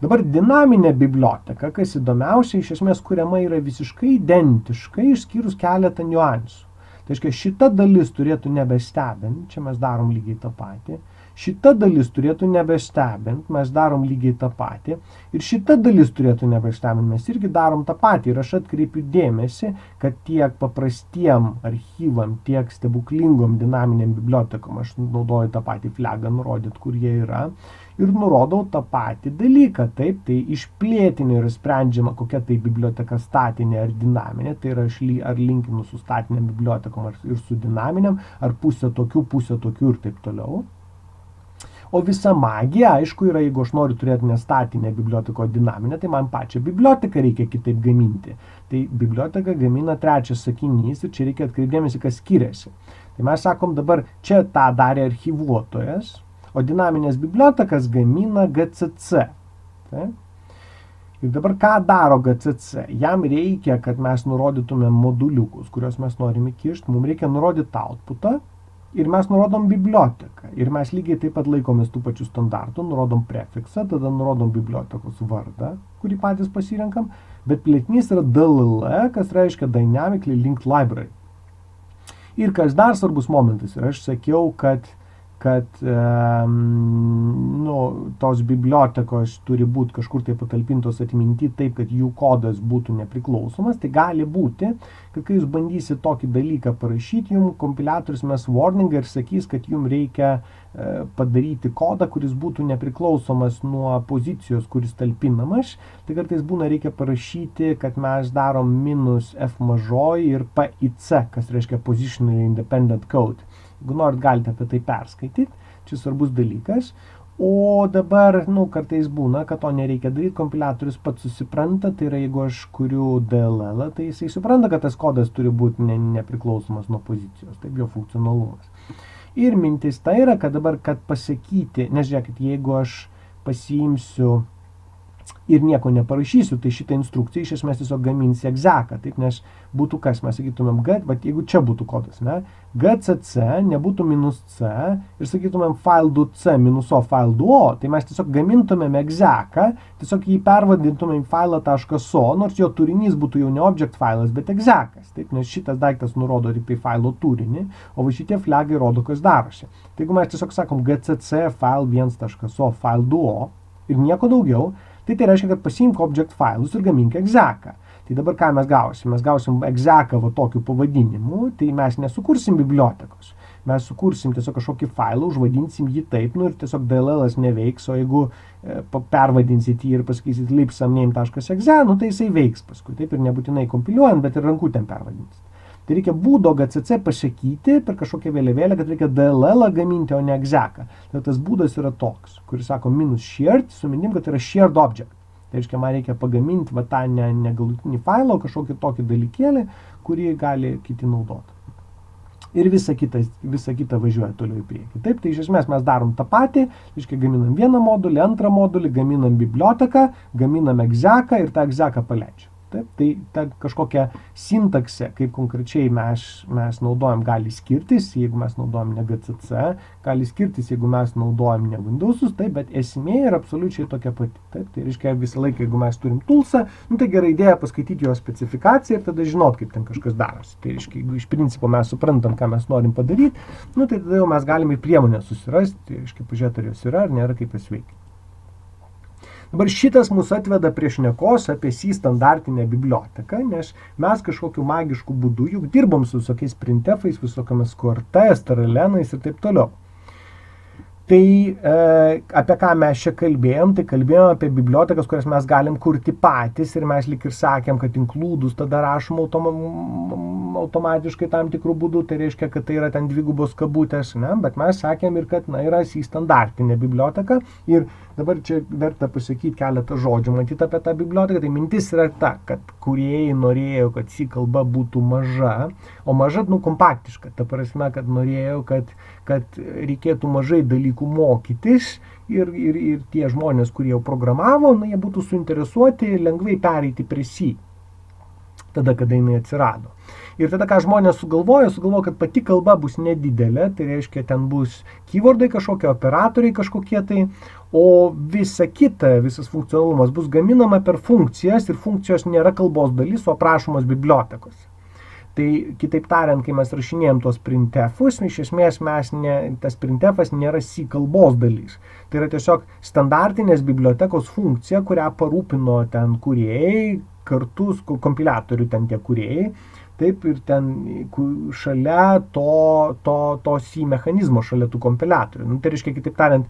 Dabar dinaminė biblioteka, kas įdomiausia, iš esmės kuriama yra visiškai identiškai, išskyrus keletą niuansų. Tai reiškia, šita dalis turėtų nebestebint, čia mes darom lygiai tą patį. Šita dalis turėtų nebestebint, mes darom lygiai tą patį. Ir šita dalis turėtų nebestebint, mes irgi darom tą patį. Ir aš atkreipiu dėmesį, kad tiek paprastiem archyvam, tiek stebuklingom dinaminiam bibliotekom, aš naudoju tą patį flagą, nurodyt, kur jie yra. Ir nurodau tą patį dalyką. Taip, tai išplėtinė yra sprendžiama, kokia tai biblioteka statinė ar dinaminė. Tai yra ar linkinu su statiniam bibliotekom ir su dinaminiam, ar pusė tokių ir taip toliau. O visa magija, aišku, yra, jeigu aš noriu turėti ne statinę biblioteką, o dinaminę, tai man pačią biblioteką reikia kitaip gaminti. Tai biblioteka gamina trečias sakinys ir čia reikia atkreipdėmėsi, kas skiriasi. Tai mes sakom dabar, čia tą darė archyvuotojas, o dinaminės bibliotekas gamina GCC. Tai? Ir dabar ką daro GCC? Jam reikia, kad mes nurodytume moduliukus, kuriuos mes norime įkišti, mums reikia nurodyti outputą. Ir mes nurodom biblioteką. Ir mes lygiai taip pat laikomės tų pačių standartų, nurodom prefiksą, tada nurodom bibliotekos vardą, kurį patys pasirenkam, bet plėtinys yra DLL, kas reiškia Dynamically Linked Library. Ir kas dar svarbus momentas, ir aš sakiau, kad tos bibliotekos turi būti kažkur tai patalpintos atminty taip, kad jų kodas būtų nepriklausomas, tai gali būti, kad kai jūs bandysit tokį dalyką parašyti, jums kompiliatorius mes warningą ir sakys, kad jums reikia padaryti kodą, kuris būtų nepriklausomas nuo pozicijos, kuris talpinamas. Tai kartais būna reikia parašyti, kad mes darom -f mažoji ir PIC, kas reiškia Positionally Independent Code. Jeigu norit, galite apie tai perskaityti, čia svarbus dalykas. O dabar, kartais būna, kad to nereikia daryti, kompiliatorius pats susipranta, tai yra, jeigu aš kuriu DLL, tai jisai supranta, kad tas kodas turi būti nepriklausomas nuo pozicijos, taip jo funkcionalumas. Ir mintis tai yra, kad dabar, kad pasakyti, nežiūrėkit, jeigu aš pasiimsiu ir nieko neparašysiu, tai šitą instrukciją iš esmės tiesiog gaminsi egzeką, taip, nes būtų kas, mes sakytumėm bet jeigu čia būtų kodas, ne, GCC nebūtų -c ir sakytumėm file.c -o file.o, tai mes tiesiog gamintumėm egzeką, tiesiog jį pervadintumėm file.so, nors jo turinys būtų jau ne object filas, bet egzekas, taip, nes šitas daiktas nurodo tik tai failo turinį, o va šitie flagai rodo, kas darosi. Tai jeigu mes tiesiog sakom GCC file1.so file.o ir nieko daugiau, tai reiškia, kad pasiimk object failus ir gamink egzeką. Tai dabar ką mes gausim? Mes gausim egzeką va tokiu pavadinimu, tai mes nesukursim bibliotekos. Mes sukursim tiesiog kažkokį failą, užvadinsim jį taip, ir tiesiog DLL neveiks, o jeigu pervadinsit jį ir pasakysit libsam_name.exe, tai jisai veiks paskui. Taip ir nebūtinai kompiliuojant, bet ir rankutėm pervadinsit. Tai reikia būdo GCC pasakyti per kažkokią vėliavėlę, kad reikia DLL gaminti, o ne egzeką. Tai tas būdas yra toks, kuris sako -shared, su mintim, kad tai yra shared object. Tai reiškia, man reikia pagaminti tą negalutinį failą, o kažkokį tokį dalykėlį, kurį gali kiti naudoti. Ir visa kita važiuoja toliau į priekį. Taip, tai iš esmės mes darom tą patį, reiškia, gaminam vieną modulį, antrą modulį, gaminam biblioteką, gaminam egzeką ir tą egzeką paleidžiam. Taip, tai ta kažkokia sintaksė, kaip konkrečiai mes naudojam, gali skirtis, jeigu mes naudojam ne GCC, gali skirtis, jeigu mes naudojam ne Windowsus, taip, bet esmė yra absoliučiai tokia pati. Taip, tai reiškia, visą laiką, jeigu mes turim toolsą, tai gera idėja paskaityti jo specifikaciją ir tada žinot, kaip ten kažkas darosi. Tai reiškia, jeigu iš principo mes suprantam, ką mes norim padaryti, tai tada jau mes galime į priemonę susirasti, tai reiškia, pažiūrėti, ar jos yra, ar nėra, kaip jas veikia. Dabar šitas mus atveda prie šnekos apie C standartinę biblioteką, nes mes kažkokiu magišku būdu juk dirbom su visokiais printefais, visokiamis QRT, STRLenais ir taip toliau. Tai apie ką mes čia kalbėjom, tai kalbėjom apie bibliotekas, kurias mes galim kurti patys ir mes lyg ir sakėm, kad inkludus tada rašom automatiškai tam tikrų būdų, tai reiškia, kad tai yra ten dvigubos kabutės, ne? Bet mes sakėm ir, kad yra C standartinė biblioteka ir dabar čia verta pasakyti keletą žodžių, matyti apie tą biblioteką, tai mintis yra ta, kad kūrėjai norėjo, kad C kalba būtų maža, o maža, kompaktiška, ta prasme, kad norėjo, kad reikėtų mažai dalykų mokytis ir tie žmonės, kurie jau programavo, jie būtų suinteresuoti lengvai pereiti prie C, tada, kada jinai atsirado. Ir tada, ką žmonės sugalvojo, kad pati kalba bus nedidelė, tai reiškia, ten bus keywordai kažkokie, operatoriai kažkokie tai, o visa kita, visas funkcionalumas bus gaminama per funkcijas ir funkcijos nėra kalbos dalis, o aprašomos bibliotekos. Tai kitaip tariant, kai mes rašinėjom tos printefus, iš esmės tas printefas nėra C kalbos dalis. Tai yra tiesiog standartinės bibliotekos funkcija, kurią parūpino ten kūrėjai, kartu su kompiliatoriu ten tie kūrėjai. Taip, ir ten šalia to C mechanizmo, šalia tų kompiliatorių. Tai reiškia, kitaip tariant,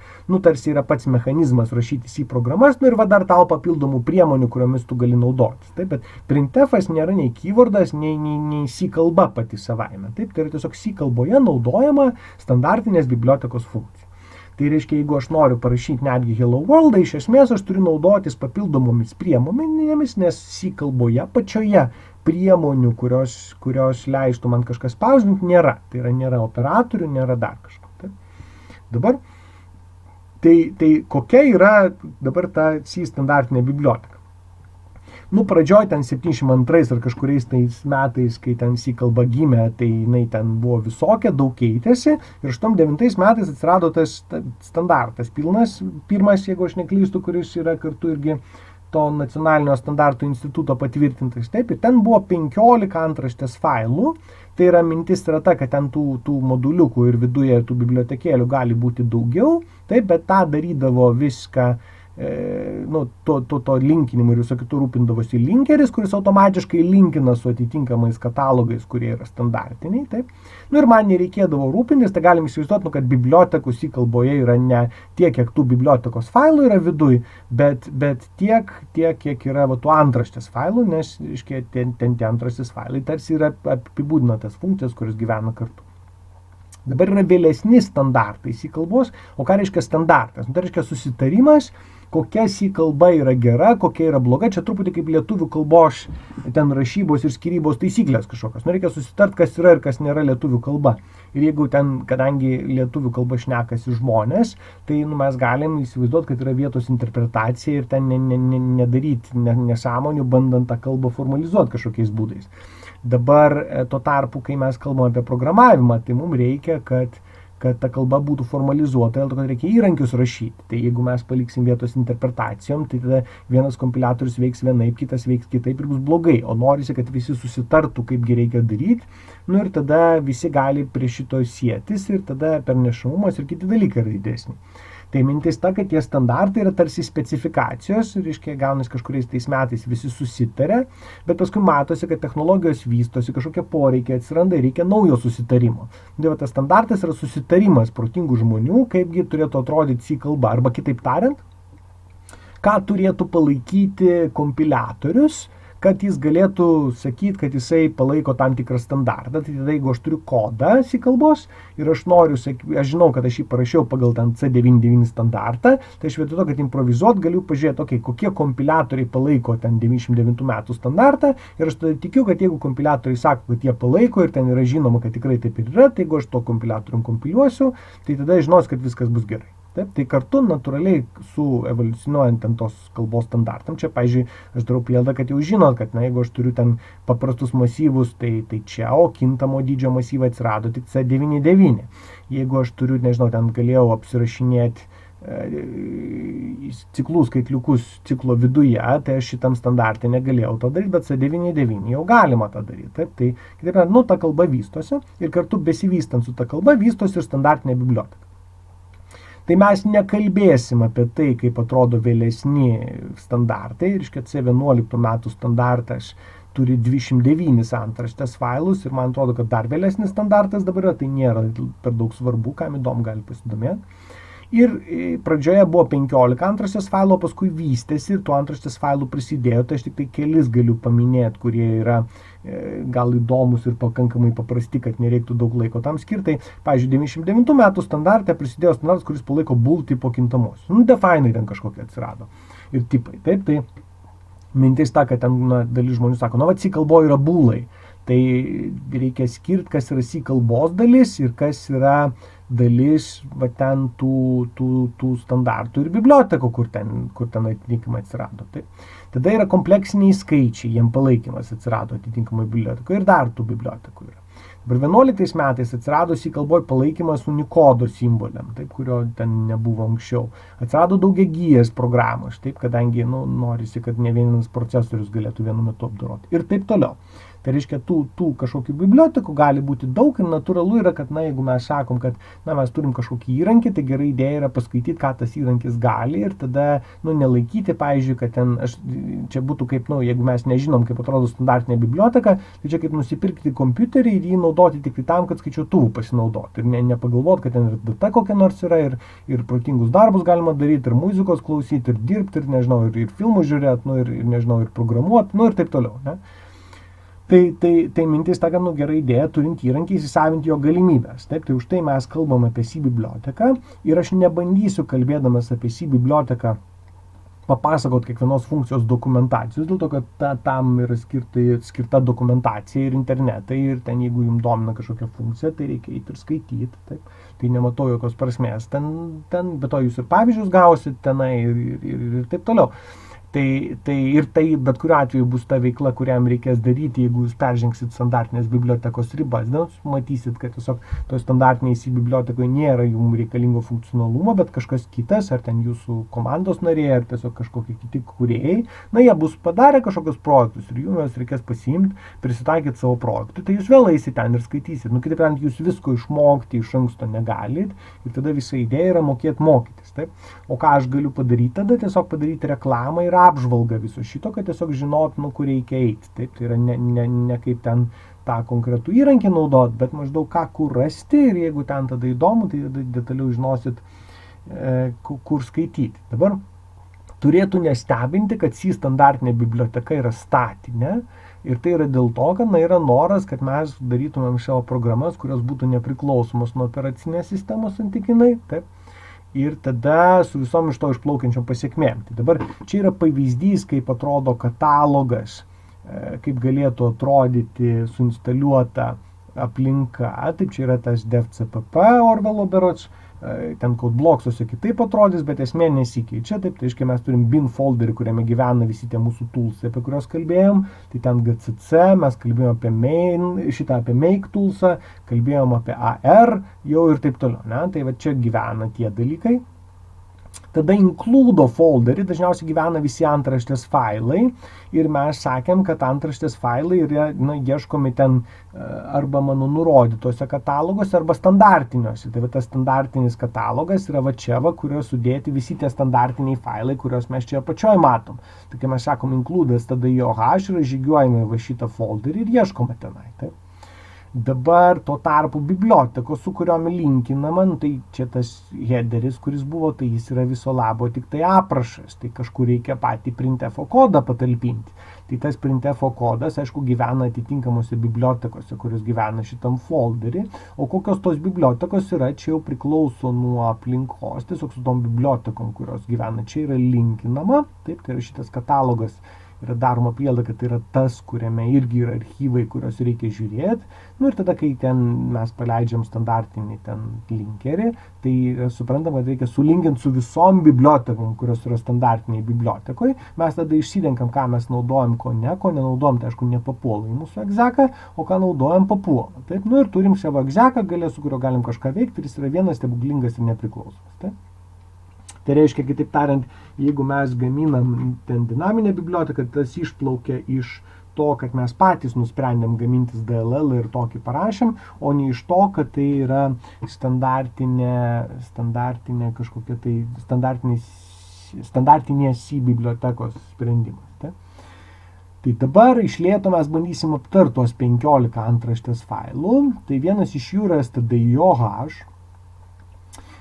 tarsi yra pats mechanizmas rašyti C programas, ir va dar tau papildomų priemonių, kuriomis tu gali naudotis. Taip, bet printefas nėra nei keywordas, nei C kalba pati savaime. Taip, tai yra tiesiog C kalboje naudojama standartinės bibliotekos funkcija. Tai reiškia, jeigu aš noriu parašyti netgi Hello World, iš esmės aš turiu naudotis papildomomis priemonėmis, nes C kalboje pačioje priemonių, kurios leistų man kažką spausdinti, nėra. Tai yra nėra operatorių, nėra dar kažko. Taip. Dabar, tai kokia yra dabar ta C standartinė biblioteka? Pradžioj ten 72 ar kažkuriais tais metais, kai ten C kalba gimė, tai jinai ten buvo visokia, daug keitėsi, ir 89 metais atsirado tas standartas pirmas, jeigu aš neklystu, kuris yra kartu irgi to nacionalinio standartų instituto patvirtintas. Taip, ir ten buvo 15 antraštės failų. Tai yra mintis yra ta, kad ten tų moduliukų ir viduje tų bibliotekėlių gali būti daugiau, taip, bet tą darydavo viską to linkinimu ir viso kitų rūpindavosi linkeris, kuris automatiškai linkina su atitinkamais katalogais, kurie yra standartiniai. Taip. Ir man nereikėdavo rūpintis, tai galim įsivaizduoti, kad bibliotekų C kalboje yra ne tiek, kiek tų bibliotekos failų yra viduj, bet tiek, kiek yra tų antraštės failų, nes ten tie antraštės failai tarsi yra apibūdina tas funkcijas, kuris gyvena kartu. Dabar yra vėlesni standartai C kalbos, o ką reiškia standartas? Tai reiškia susitarimas, kokia C kalba yra gera, kokia yra bloga. Čia truputį kaip lietuvių kalbos ten rašybos ir skyrybos taisyklės kažkokios. Reikia susitart, kas yra ir kas nėra lietuvių kalba. Ir jeigu ten, kadangi lietuvių kalba šnekasi žmonės, tai mes galim įsivaizduoti, kad yra vietos interpretacija ir ten nedaryti nesąmonių, bandant tą kalbą formalizuoti kažkokiais būdais. Dabar tuo tarpu, kai mes kalbame apie programavimą, tai mums reikia, kad ta kalba būtų formalizuota, dėl to, kad reikia įrankius rašyti. Tai jeigu mes paliksim vietos interpretacijom, tai tada vienas kompiliatorius veiks vienaip, kitas veiks kitaip ir bus blogai. O norisi, kad visi susitartų, kaipgi reikia daryti. Ir tada visi gali prie šito sietis ir tada pernešamumas ir kiti dalykai yra didesni. Tai mintis ta, kad tie standartai yra tarsi specifikacijos, reiškia, gaunas kažkuriais tais metais visi susitarė, bet paskui matosi, kad technologijos vystosi, kažkokie poreikiai atsiranda ir reikia naujo susitarimo. Tai tas standartas yra susitarimas protingų žmonių, kaipgi turėtų atrodyti C kalba, arba kitaip tariant, ką turėtų palaikyti kompiliatorius, kad jis galėtų sakyti, kad jisai palaiko tam tikrą standartą. Tai tada, jeigu aš turiu kodą C kalbos ir aš žinau, kad aš jį parašiau pagal ten C99 standartą, tai aš vietoj to, kad improvizuot, galiu pažiūrėti, kokie kompiliatoriai palaiko ten 99 metų standartą ir aš tada tikiu, kad jeigu kompiliatoriai sako, kad jie palaiko ir ten yra žinoma, kad tikrai taip ir yra, tai jeigu aš to kompiliatorium kompiliuosiu, tai tada žinos, kad viskas bus gerai. Taip, tai kartu natūraliai su evoliucionuojant ten tos kalbos standartam. Čia, pavyzdžiui, aš darau prielaidą, kad jau žinot, kad jeigu aš turiu ten paprastus masyvus, tai čia, o kintamo dydžio masyvai atsirado tik C99. Jeigu aš turiu, nežinau, ten galėjau apsirašinėti ciklų skaitliukus ciklo viduje, tai aš šitam standartė negalėjau to daryti, bet C99 jau galima tą daryti. Taip, tai kitaip, ta kalba vystosi ir kartu besivystant su ta kalba vystosi ir standartinė biblioteka. Tai mes nekalbėsim apie tai, kaip atrodo vėlesni standartai. Reiškia, C11 metų standartas turi 209 antraštės failus ir man atrodo, kad dar vėlesnis standartas dabar yra, tai nėra per daug svarbu, kam įdomu gali pasidomėti. Ir pradžioje buvo 15 antraštės failų, paskui vystėsi ir tų antraštės failų prisidėjo, tai aš tik tai kelis galiu paminėti, kurie yra gal įdomus ir pakankamai paprasti, kad nereiktų daug laiko tam skirtai. Pavyzdžiui, 99 metų standarte prisidėjo standartas, kuris palaiko bool tipo kintamosius. Define ten kažkokie atsirado ir tipai. Taip, tai mintis ta, kad ten dalis žmonių sako, C kalboje yra boolai. Tai reikia skirti, kas yra C kalbos dalis ir kas yra dalis ten tų standartų ir bibliotekų, kur ten atitinkamai atsirado. Tai tada yra kompleksiniai skaičiai, jiem palaikymas atsirado atitinkamai bibliotekoje ir dar tų bibliotekų yra. Dabar 11 metais atsirado C kalboje palaikymas Unikodo simboliam, taip, kurio ten nebuvo anksčiau. Atsirado daugiagijės programos, taip, kadangi norisi, kad ne vienas procesorius galėtų vienu metu apdoroti. Ir taip toliau. Tai reiškia, tų kažkokių bibliotekų gali būti daug ir natūralu yra, kad, jeigu mes sakom, kad, mes turim kažkokį įrankį, tai gera idėja yra paskaityti, ką tas įrankis gali ir tada, nelaikyti, pavyzdžiui, kad čia būtų kaip, jeigu mes nežinom, kaip atrodo standartinė biblioteka, tai čia kaip nusipirkti kompiuterį ir jį naudoti tik tam, kad skaičiuotuvu pasinaudoti ir nepagalvoti, kad ten ir data kokia nors yra ir protingus darbus galima daryti, ir muzikos klausyti, ir dirbti, ir nežinau, ir filmų žiūrėti, ir nežinau, ir programuoti, ir taip toliau. Ne? Tai mintis ta, kad gera idėja turint įrankį įsisavinti jo galimybės. Taip, tai už tai mes kalbam apie C biblioteką ir aš nebandysiu kalbėdamas apie C biblioteką papasakot kiekvienos funkcijos dokumentacijos, dėl to, kad tam yra skirta dokumentacija ir internetai, ir ten, jeigu jums domina kažkokia funkcija, tai reikia eiti ir skaityti, taip. Tai nematau jokios prasmės. Ten, be to jūs ir pavyzdžius gausit tenai ir taip toliau. Tai bet kuriuo atveju bus ta veikla, kuriam reikės daryti, jeigu jūs peržengsit standartinės bibliotekos ribas. Jūs matysit, kad tiesiog toj standartiniai C bibliotekoje nėra jums reikalingo funkcionalumo, bet kažkas kitas, ar ten jūsų komandos nariai, ar tiesiog kažkokie kiti kūrėjai, jie bus padarę kažkokius projektus ir jums reikės pasiimti, prisitaikyti savo projektui. Tai jūs vėl eisit ten ir skaitysit. Kitaip tariant, jūs visko išmokti iš anksto negalit ir tada visa idėja yra mokėti mokytis. Taip? O ką aš galiu padaryti tada? Tiesiog padaryti reklamą ir apžvalgą viso šito, kad tiesiog žinot, kur reikia eiti. Taip, tai yra ne kaip ten tą konkretų įrankį naudot, bet maždaug kur rasti ir jeigu ten tada įdomu, tai detaliau žinosit, kur skaityti. Dabar turėtų nestebinti, kad C standartinė biblioteka yra statinė ir tai yra dėl to, kad yra noras, kad mes darytumėm savo programas, kurios būtų nepriklausomos nuo operacinės sistemos santykinai. Taip. Ir tada su visom iš to išplaukiančiom pasiekmėm. Tai dabar čia yra pavyzdys, kaip atrodo katalogas, kaip galėtų atrodyti suinstaliuota aplinka. Taip, čia yra tas DevCPP Orvelo berods, ten CodeBlocksuose kitaip atrodys, bet esmė nesikeičia. Taip, tai reiškia, mes turim bin folderį, kuriame gyvena visi tie mūsų toolsai, apie kuriuos kalbėjom. Tai ten GCC, mes kalbėjom apie make toolsą, kalbėjom apie AR, jau ir taip toliau. Ne? Tai va čia gyvena tie dalykai. Tada include folderį dažniausiai gyvena visi antraštės failai ir mes sakėm, kad antraštės failai yra ieškomi ten arba mano nurodytose kataloguose arba standartiniuose. Tai va tas standartinis katalogas yra va čia, kurioje sudėti visi tie standartiniai failai, kuriuos mes čia apačioje matom. Tai kai mes sakom include, tada IOH yra žygiuojame va šitą folderį ir ieškome tenai. Taip. Dabar tuo tarpu bibliotekos, su kuriuom linkinama, tai čia tas headeris, kuris buvo, tai jis yra viso labo tik tai aprašas, tai kažkur reikia patį printfo kodą patalpinti. Tai tas printfo kodas, aišku, gyvena atitinkamose bibliotekose, kurios gyvena šitam folderį, o kokios tos bibliotekos yra, čia jau priklauso nuo aplinkos, tiesiog su tom bibliotekom, kurios gyvena, čia yra linkinama, taip, tai yra šitas katalogas. Yra daroma prielaida, kad tai yra tas, kuriame irgi yra archyvai, kuriuos reikia žiūrėti. Ir tada, kai ten mes paleidžiam standartinį ten linkerį, tai suprantama, kad reikia sulinkinti su visom bibliotekom, kurios yra standartiniai bibliotekoj. Mes tada išsirenkam, ką mes naudojam, ko nenaudojam, tai aišku, nepapuola į mūsų egzeką, o ką naudojam, papuola. Taip? Ir turim savo egzeką, su kuriuo galim kažką veikti, ir jis yra vienas stebuklingas ir nepriklausomas. Taip? Tai reiškia, kitaip tariant, jeigu mes gaminam ten dinaminę biblioteką, tas išplaukia iš to, kad mes patys nusprendėm gamintis DLL ir tokį parašėm, o ne iš to, kad tai yra standartinė kažkokia tai standartinės C bibliotekos sprendimas. Tai dabar iš lėto mes bandysim aptarti tuos 15 antraštės failų. Tai vienas iš jų yra std.ioh.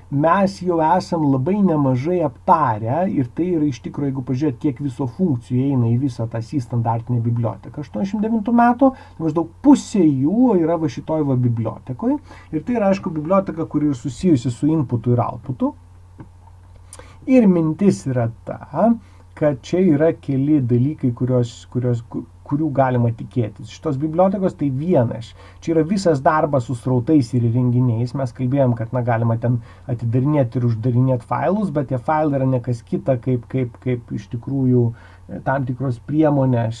Mes jau esam labai nemažai aptarę ir tai yra iš tikrųjų, jeigu pažiūrėt, kiek viso funkcijų eina į visą tą C standartinę biblioteką 89 metų, maždaug pusė jų yra va šitoj va bibliotekoje. Ir tai yra, aišku, biblioteka, kuri yra susijusi su inputu ir outputu. Ir mintis yra ta, kad čia yra keli dalykai, kurių galima tikėtis. Šitos bibliotekos tai vienas. Čia yra visas darbas su srautais ir įrenginiais. Mes kalbėjom, kad galima ten atidarinėti ir uždarinėti failus, bet tie failai yra ne kas kita, kaip iš tikrųjų tam tikros priemonės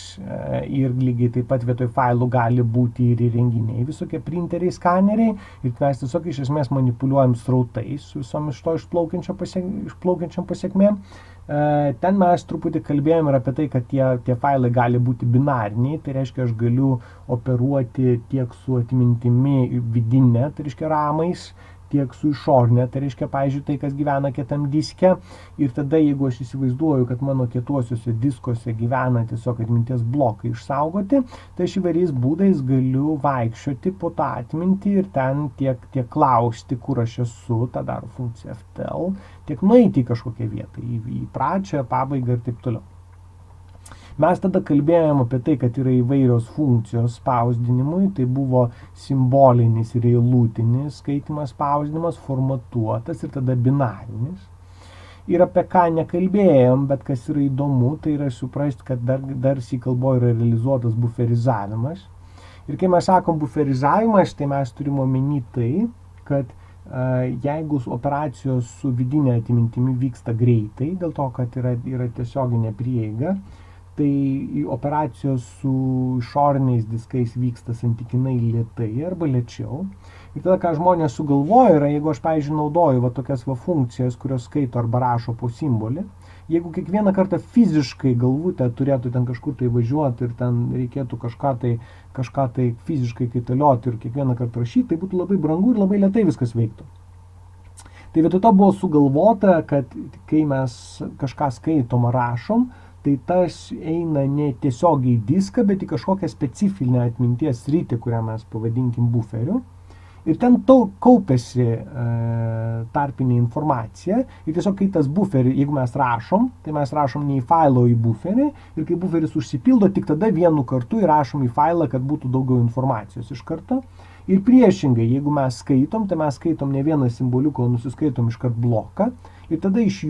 ir lygiai taip pat vietoj failų gali būti ir įrenginiai, visokie printeriai, skaneriai ir mes tiesiog iš esmės manipuliuojam srautais su visom iš to išplaukiančiam pasiekmėm. Ten mes truputį kalbėjom ir apie tai, kad tie failai gali būti binariniai, tai reiškia, aš galiu operuoti tiek su atmintimi vidinė, tai reiškia ramais, tiek su išorinė, tai reiškia, pavyzdžiui, tai, kas gyvena kietam diske. Ir tada, jeigu aš įsivaizduoju, kad mano kietuosiuose diskuose gyvena tiesiog atminties blokai išsaugoti, tai aš įvairiais būdais galiu vaikščioti po tą atmintį ir ten tiek klausti, kur aš esu, tą daro funkcija ftl, tiek nueiti į kažkokią vietą, į pradžią, pabaigą ir taip toliau. Mes tada kalbėjome apie tai, kad yra įvairios funkcijos spausdinimui, tai buvo simbolinis ir eilutinis skaitimas, spausdinimas, formatuotas ir tada binarinis. Ir apie ką nekalbėjom, bet kas yra įdomu, tai yra suprasti, kad dar kalboje yra realizuotas buferizavimas. Ir kai mes sakom buferizavimas, tai mes turime omeny tai, kad jeigu operacijos su vidinė atmintimi vyksta greitai, dėl to, kad yra tiesioginė prieiga, tai operacijos su išoriniais diskais vyksta santykinai lėtai arba lėčiau. Ir tada, ką žmonės sugalvoja, yra, jeigu aš, pavyzdžiui, naudoju tokias funkcijas, kurios skaito arba rašo po simbolį, jeigu kiekvieną kartą fiziškai galvutė turėtų ten kažkur tai važiuoti ir ten reikėtų kažką tai fiziškai kaitalioti ir kiekvieną kartą rašyti, tai būtų labai brangu ir labai lėtai viskas veiktų. Tai vietoj to buvo sugalvota, kad kai mes kažką skaitom ar rašom, tai tas eina ne tiesiogiai į diską, bet į kažkokią specifinę atminties sritį, kurią mes pavadinkim buferiu. Ir ten kaupiasi tarpinė informacija. Ir tiesiog, kai tas buferį, jeigu mes rašom, tai mes rašom ne į failą, o į buferį. Ir kai buferis užsipildo, tik tada vienu kartu įrašom į failą, kad būtų daugiau informacijos iš karto. Ir priešingai, jeigu mes skaitom, tai mes skaitom ne vieną simboliuką, o nusiskaitom iškart bloką. Ir tada iš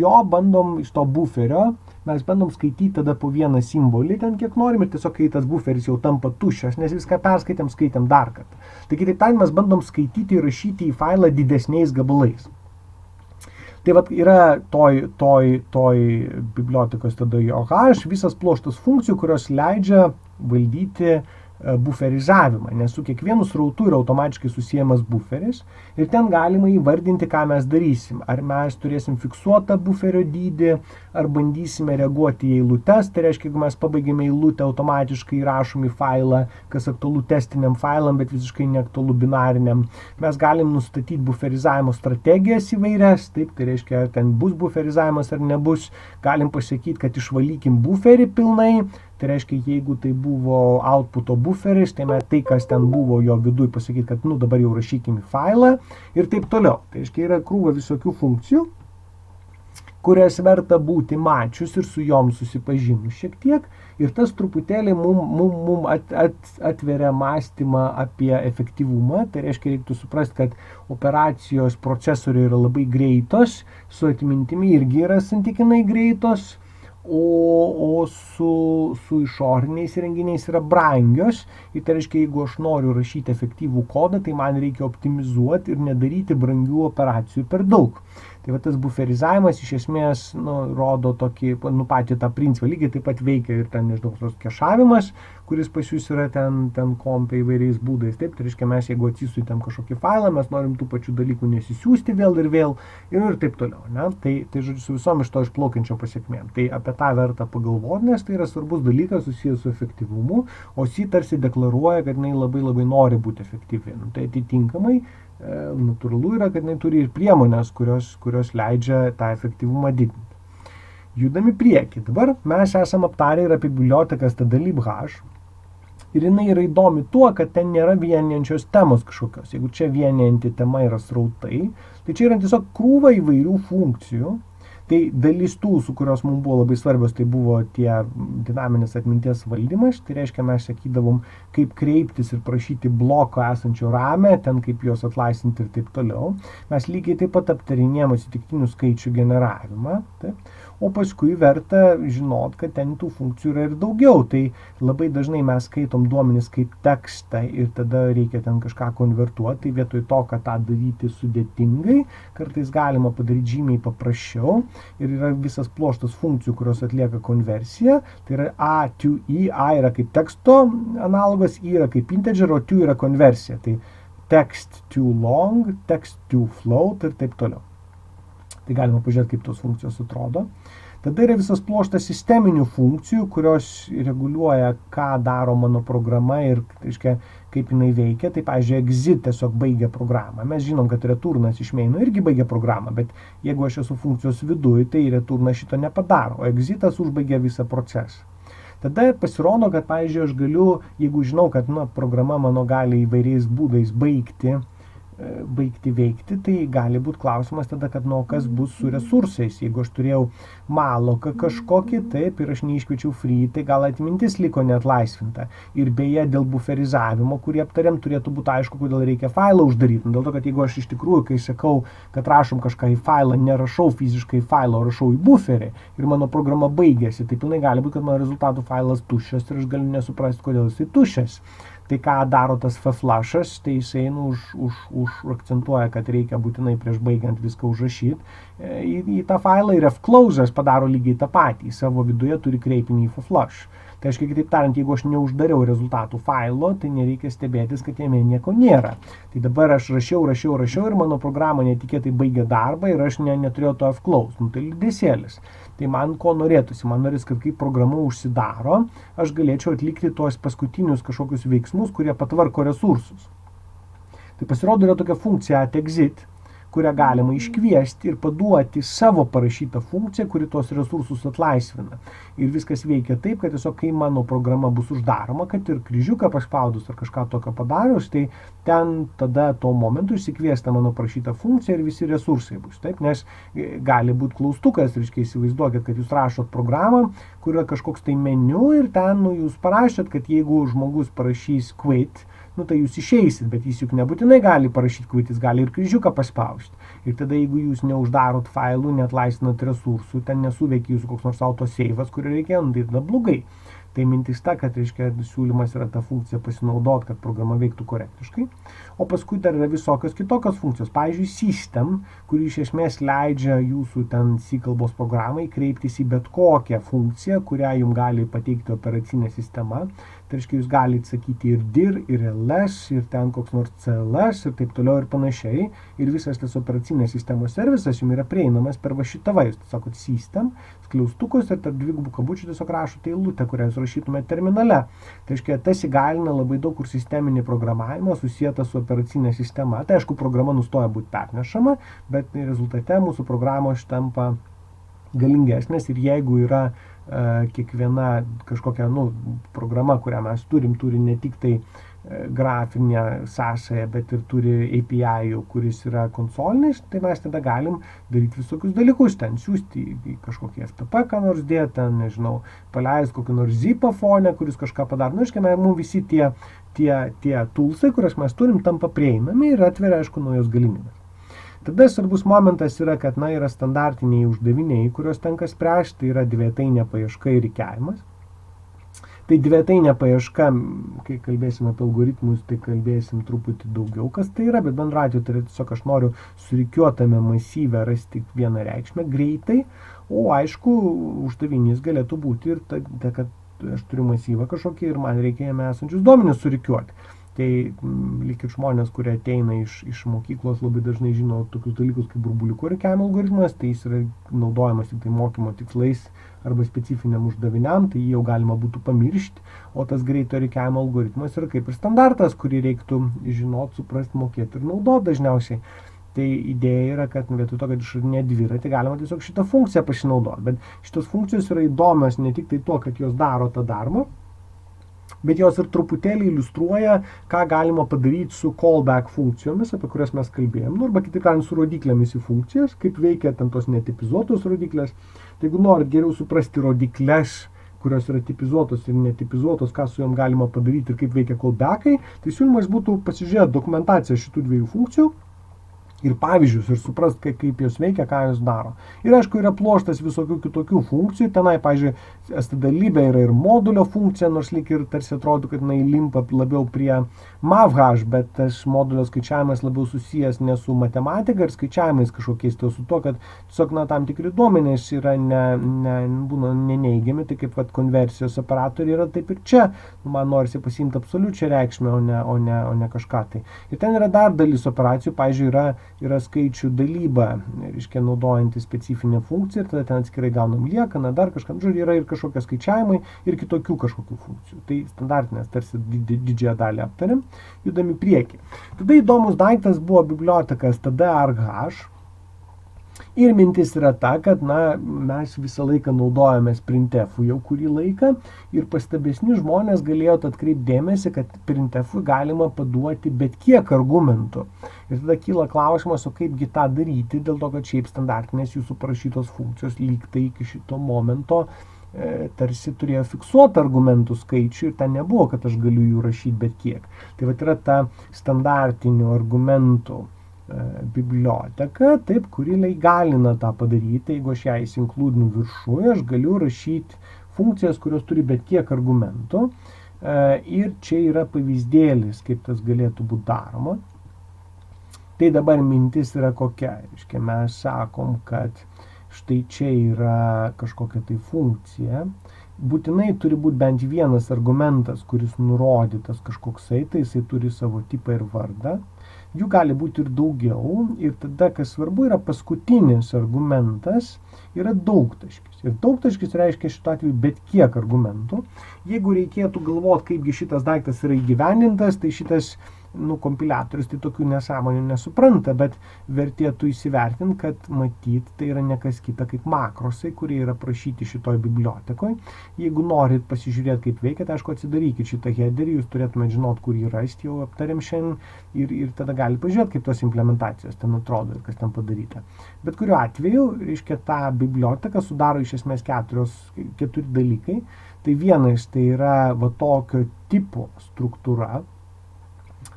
to buferio, mes bandom skaityti tada po vieną simbolį ten kiek norim ir tiesiog, kai tas buferis jau tampa tuščias, nes viską skaitėm dar kartą. Tai kitaip tariant, mes bandom skaityti ir rašyti į failą didesniais gabalais. Tai vat yra toj bibliotekos tada JOH visas pluoštas funkcijų, kurios leidžia valdyti buferizavimą, nes su kiekvienu srautu yra automatiškai susiejamas buferis ir ten galima įvardinti, ką mes darysim. Ar mes turėsim fiksuotą buferio dydį, ar bandysime reaguoti į eilutes, tai reiškia, jeigu mes pabaigėme eilutę, automatiškai įrašom į failą, kas aktualu testiniam failam, bet visiškai neaktualu binariniam. Mes galim nustatyti buferizavimo strategijas įvairias, taip, tai reiškia, ar ten bus buferizavimas ar nebus. Galim pasakyti, kad išvalykim buferį pilnai. Tai reiškia, jeigu tai buvo outputo buferis, tai tai, kas ten buvo jo viduje, pasakyti, kad dabar jau rašykim į failą ir taip toliau. Tai reiškia, yra krūva visokių funkcijų, kurias verta būti mačius ir su jom susipažinus šiek tiek. Ir tas truputėlį mum atveria mąstymą apie efektyvumą. Tai reiškia, reiktų suprasti, kad operacijos procesoriai yra labai greitos, su atmintimi irgi yra santykinai greitos. O su išoriniais įrenginiais yra brangios. Ir tai reiškia, jeigu aš noriu rašyti efektyvų kodą, tai man reikia optimizuoti ir nedaryti brangių operacijų per daug. Tai va tas buferizavimas iš esmės rodo tokį, patį tą principą. Lygiai taip pat veikia ir ten, nežinau, tos kešavimas, kuris pas jūs yra ten kompė įvairiais būdais. Taip, tai reiškia, mes jeigu atsisiuntėm kažkokį failą, mes norim tų pačių dalykų nesisiųsti vėl ir taip toliau. Ne? Tai žodžiu, su visom iš to išplaukiančiom pasiekmėm. Tai apie tą verta pagalvoti, nes tai yra svarbus dalykas susijęs su efektyvumu, o jis tarsi deklaruoja, kad jinai labai labai nori būti efektyvi. Tai atitinkamai natūralu yra, kad jinai turi ir priemonės, kurios leidžia tą efektyvumą didinti. Judami prieki. Dabar mes esam aptarę ir apie bibliotekas tada libh. Ir jinai yra įdomi tuo, kad ten nėra vienijančios temos kažkokios. Jeigu čia vienijanti tema yra srautai, tai čia yra tiesiog krūva įvairių funkcijų. Tai dalis tų, su kurios mums buvo labai svarbios, tai buvo tie dinaminės atminties valdymas. Tai reiškia, mes sakydavom, kaip kreiptis ir prašyti bloko esančio rame, ten kaip juos atlaisvinti ir taip toliau. Mes lygiai taip pat aptarinėjom atsitiktinių skaičių generavimą. Taip. o paskui verta žinot, kad ten tų funkcijų yra ir daugiau. Tai labai dažnai mes skaitom duomenis kaip tekstą ir tada reikia ten kažką konvertuoti, tai vietoj to, kad tą daryti sudėtingai, kartais galima padaryti žymiai paprasčiau ir yra visas pluoštas funkcijų, kurios atlieka konversiją. Tai yra A to E, A yra kaip teksto analogas, E yra kaip integer, o to yra konversija. Tai text to long, text to float ir taip toliau. Tai galima pažiūrėti, kaip tos funkcijos atrodo. Tada yra visas pluoštas sisteminių funkcijų, kurios reguliuoja, ką daro mano programa ir, reiškia, kaip jinai veikia. Tai, pavyzdžiui, exit tiesiog baigia programą. Mes žinom, kad returnas iš maino irgi baigia programą, bet jeigu aš esu funkcijos viduj, tai returnas šito nepadaro, o exitas užbaigia visą procesą. Tada pasirodo, kad, pavyzdžiui, aš galiu, jeigu žinau, kad programa mano gali įvairiais būdais baigti veikti, tai gali būti klausimas tada, kad kas bus su resursais. Jeigu aš turėjau maloką kažkokį, taip, ir aš neiškviečiau free, tai gal atmintis liko neatlaisvinta. Ir beje, dėl buferizavimo, kurį aptarėm, turėtų būti aišku, kodėl reikia failą uždaryti. Dėl to, kad jeigu aš iš tikrųjų, kai sakau, kad rašom kažką į failą, nerašau fiziškai failą, o rašau į buferį ir mano programa baigėsi, tai pilnai gali būti, kad mano rezultatų failas tuščias ir aš galiu nesuprasti, kodėl jisai tuščias. Tai ką daro tas flashes, tai jisai akcentuoja, kad reikia būtinai prieš baigiant viską užrašyti į tą failą ir fcloses padaro lygiai tą patį. Savo viduje turi kreipinį į flush. Tai aiškiai, kitaip tariant, jeigu aš neuždariau rezultatų failo, tai nereikia stebėtis, kad jame nieko nėra. Tai dabar aš rašiau ir mano programa netikėtai baigė darbą ir aš neturėjau to fclose. Tai liūdesėlis. Tai man ko norėtųsi? Man norės, kad kai programa užsidaro, aš galėčiau atlikti tuos paskutinius kažkokius veiksmus, kurie patvarko resursus. Tai pasirodo yra tokia funkcija atexit, kurią galima iškviesti ir paduoti savo parašytą funkciją, kuri tos resursus atlaisvina. Ir viskas veikia taip, kad tiesiog kai mano programa bus uždaroma, kad ir kryžiuką paspaudus ar kažką tokio padarius, tai ten tada tuo momentu išsikviesta mano parašyta funkcija ir visi resursai bus. Taip, nes gali būti klaustukas, reiškia įsivaizduokit, kad jūs rašot programą, kur yra kažkoks tai meniu ir ten jūs parašėt, kad jeigu žmogus parašys quit, tai jūs išeisit, bet jis juk nebūtinai gali parašyti quit, jis gali ir kryžiuką paspausti. Ir tada, jeigu jūs neuždarot failų, neatlaisvinat resursų, ten nesuveikia jūsų koks nors autosave'as, kurio reikia, tai tada blogai. Tai mintis ta, kad, reiškia, siūlymas yra tą funkciją pasinaudot, kad programa veiktų korektiškai. O paskui dar yra visokios kitokios funkcijos. Pavyzdžiui, system, kuri iš esmės leidžia jūsų ten C kalbos programai kreiptis į bet kokią funkciją, kurią jums gali pateikti operacinė sistema. Tai reiškia, jūs galite sakyti ir dir, ir ls, ir ten koks nors cls, ir taip toliau ir panašiai. Ir visas tas operacinės sistemos servisas jums yra prieinamas per va šitą vaizdą. Sakot, system, skliaustukos ir tarp dvigubų kabučių tiesiog rašote eilutę, kurią jūs rašytumėte terminale. Tai reiškia, tas įgalina labai daug kur sisteminį programavimą susijęta su operacinė sistema. Tai aišku, programa nustoja būti pernešama, bet rezultate mūsų programos tampa galingesnės ir jeigu yra kiekviena kažkokia programa, kurią mes turi ne tik tai grafinę sąsają, bet ir turi API, kuris yra konsolinis, tai mes tada galim daryti visokius dalykus, ten siūsti į kažkokį FTP, ką nors dėti, ten, nežinau, paleis kokį nors zipą fonę, kuris kažką padaro. Mums visi tie toolsai, kurias mes turim, tampa prieinami ir atveria, aišku, naujos galimybės. Tada svarbus momentas yra, kad yra standartiniai uždaviniai, kurios tenka spręsti, tai yra dvejetainė paieška ir rikiavimas. Tai dvejetainė paieška, kai kalbėsim apie algoritmus, tai kalbėsim truputį daugiau, kas tai yra, bet bendru atveju tai yra tiesiog aš noriu surikiuotame masyve rasti vieną reikšmę greitai, o aišku, uždavinys galėtų būti ir tai, kad aš turiu masyvą kažkokį ir man reikia jame esančius duomenis surikiuoti. Tai lyg ir žmonės, kurie ateina iš mokyklos, labai dažnai žino tokius dalykus kaip burbuliukų rikiavimo algoritmas, tai jis yra naudojamas tik tai mokymo tikslais arba specifiniam uždaviniam, tai jį jau galima būtų pamiršti, o tas greito rikiavimo algoritmas yra kaip ir standartas, kurį reiktų žinot, suprasti, mokėti ir naudoti dažniausiai. Tai idėja yra, kad vietoj to, kad išradinėti dviratį, galima tiesiog šitą funkciją pasinaudoti, bet šitos funkcijos yra įdomios ne tik tai tuo, kad jos daro tą darbą, bet jos ir truputėlį iliustruoja, ką galima padaryti su callback funkcijomis, apie kurias mes kalbėjom, arba kitaip tariant su rodiklėmis į funkcijas, kaip veikia ten tos netipizuotos rodiklės. Tai jeigu norit geriau suprasti rodiklės, kurios yra tipizuotos ir netipizuotos, ką su jom galima padaryti ir kaip veikia callbackai, tai siūlymas būtų pasižiūrėti dokumentaciją šitų dviejų funkcijų ir pavyzdžius, ir suprast, kaip jos veikia, ką jos daro. Ir aišku, yra pluoštas visokių kitokių funkcijų. Tenai, pavyzdžiui, std yra ir modulio funkcija, nors lyg ir tarsi atrodo, kad jinai limpa labiau prie mavhash, bet tas modulio skaičiavimas labiau susijęs ne su matematika ir skaičiavimais kažkokiais, tai su to, kad tiesiog tam tikri duomenys yra būna neneigiami, tai kaip konversijos operatoriai yra taip ir čia. Man norisi pasiimti absoliučią reikšmę, o ne kažką tai. Ir ten yra dar dalis operacijų, pavyzdžiui, yra skaičių dalyba, reiškia naudojantį specifinę funkciją, ir tada ten atskirai gaunam liekaną, dar kažką, žodžiu, yra ir kažkokie skaičiavimai, ir kitokių kažkokių funkcijų. Tai standartinės tarsi didžiąją dalį aptarėm, judami priekį. Tada įdomus daiktas buvo biblioteka std.arghash. Ir mintis yra ta, kad mes visą laiką naudojamės printf'u jau kurį laiką ir pastabesni žmonės galėjo atkreipti dėmesį, kad printf'ui galima paduoti bet kiek argumentų. Ir tada kyla klausimas, o kaipgi tą daryti, dėl to, kad šiaip standartinės jūsų parašytos funkcijos lyg tai iki šito momento tarsi turėjo fiksuotą argumentų skaičių ir ten nebuvo, kad aš galiu jų rašyti bet kiek. Tai yra ta standartinių argumentų biblioteka, taip, kuri įgalina tą padaryti. Jeigu aš ją įsinkludinu viršuje, aš galiu rašyti funkcijas, kurios turi bet kiek argumentų. Ir čia yra pavyzdėlis, kaip tas galėtų būti daroma. Tai dabar mintis yra kokia. Reiškia, mes sakom, kad štai čia yra kažkokia tai funkcija. Būtinai turi būti bent vienas argumentas, kuris nurodytas kažkoksai, tai jisai turi savo tipą ir vardą. Jų gali būti ir daugiau, ir tada, kas svarbu, yra paskutinis argumentas, yra daugtaškis. Ir daugtaškis reiškia šituo atveju bet kiek argumentų. Jeigu reikėtų galvoti, kaipgi šitas daiktas yra įgyvendintas, tai šitas kompiliatorius tai tokių nesąmonių nesupranta, bet vertėtų įsivertinti, kad matyt, tai yra ne kas kita kaip makrosai, kurie yra prašyti šitoj bibliotekoje. Jeigu norit pasižiūrėti, kaip veikia, tai aišku, atsidarykit šitą headerį, jūs turėtumėte žinoti, kur jį rasti, jau aptarėm šiandien ir tada gali pažiūrėti, kaip tos implementacijos ten atrodo ir kas ten padaryta. Bet kuriuo atveju, reiškia, tą biblioteką sudaro iš esmės keturi dalykai. Tai vienas tai yra tokio tipo struktūra.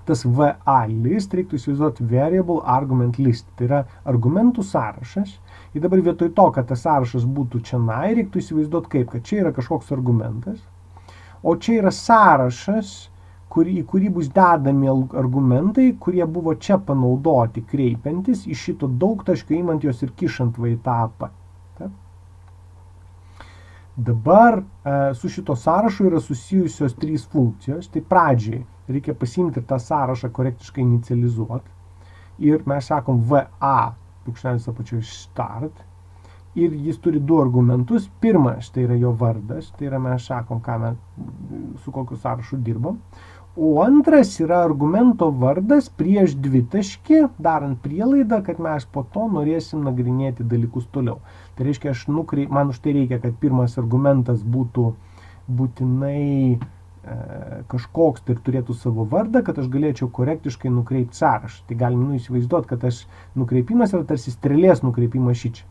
Tas VA list reiktų įsivaizduoti variable argument list. Tai yra argumentų sąrašas. Ir dabar vietoj to, kad tas sąrašas būtų čianai, reiktų įsivaizduoti kaip, kad čia yra kažkoks argumentas, o čia yra sąrašas, į kurį bus dedami argumentai, kurie buvo čia panaudoti kreipiantis iš šito daugtaškio, imant jos ir kišant į tą AP. Dabar su šito sąrašu yra susijusios trys funkcijos. Tai pradžiai reikia pasiimti ir tą sąrašą korektiškai inicializuoti. Ir mes sakom VA, brūkšnelis apačioje start. Ir jis turi du argumentus. Pirmas, tai yra jo vardas. Tai yra mes sakom, su kokiu sąrašu dirbam. O antras yra argumento vardas prieš dvitaškį, darant prielaidą, kad mes po to norėsim nagrinėti dalykus toliau. Tai reiškia, man už tai reikia, kad pirmas argumentas būtų būtinai kažkoks ir turėtų savo vardą, kad aš galėčiau korektiškai nukreipti sąrašą. Tai galim įsivaizduoti, kad tas nukreipimas yra tarsi strėlės nukreipimas šičia.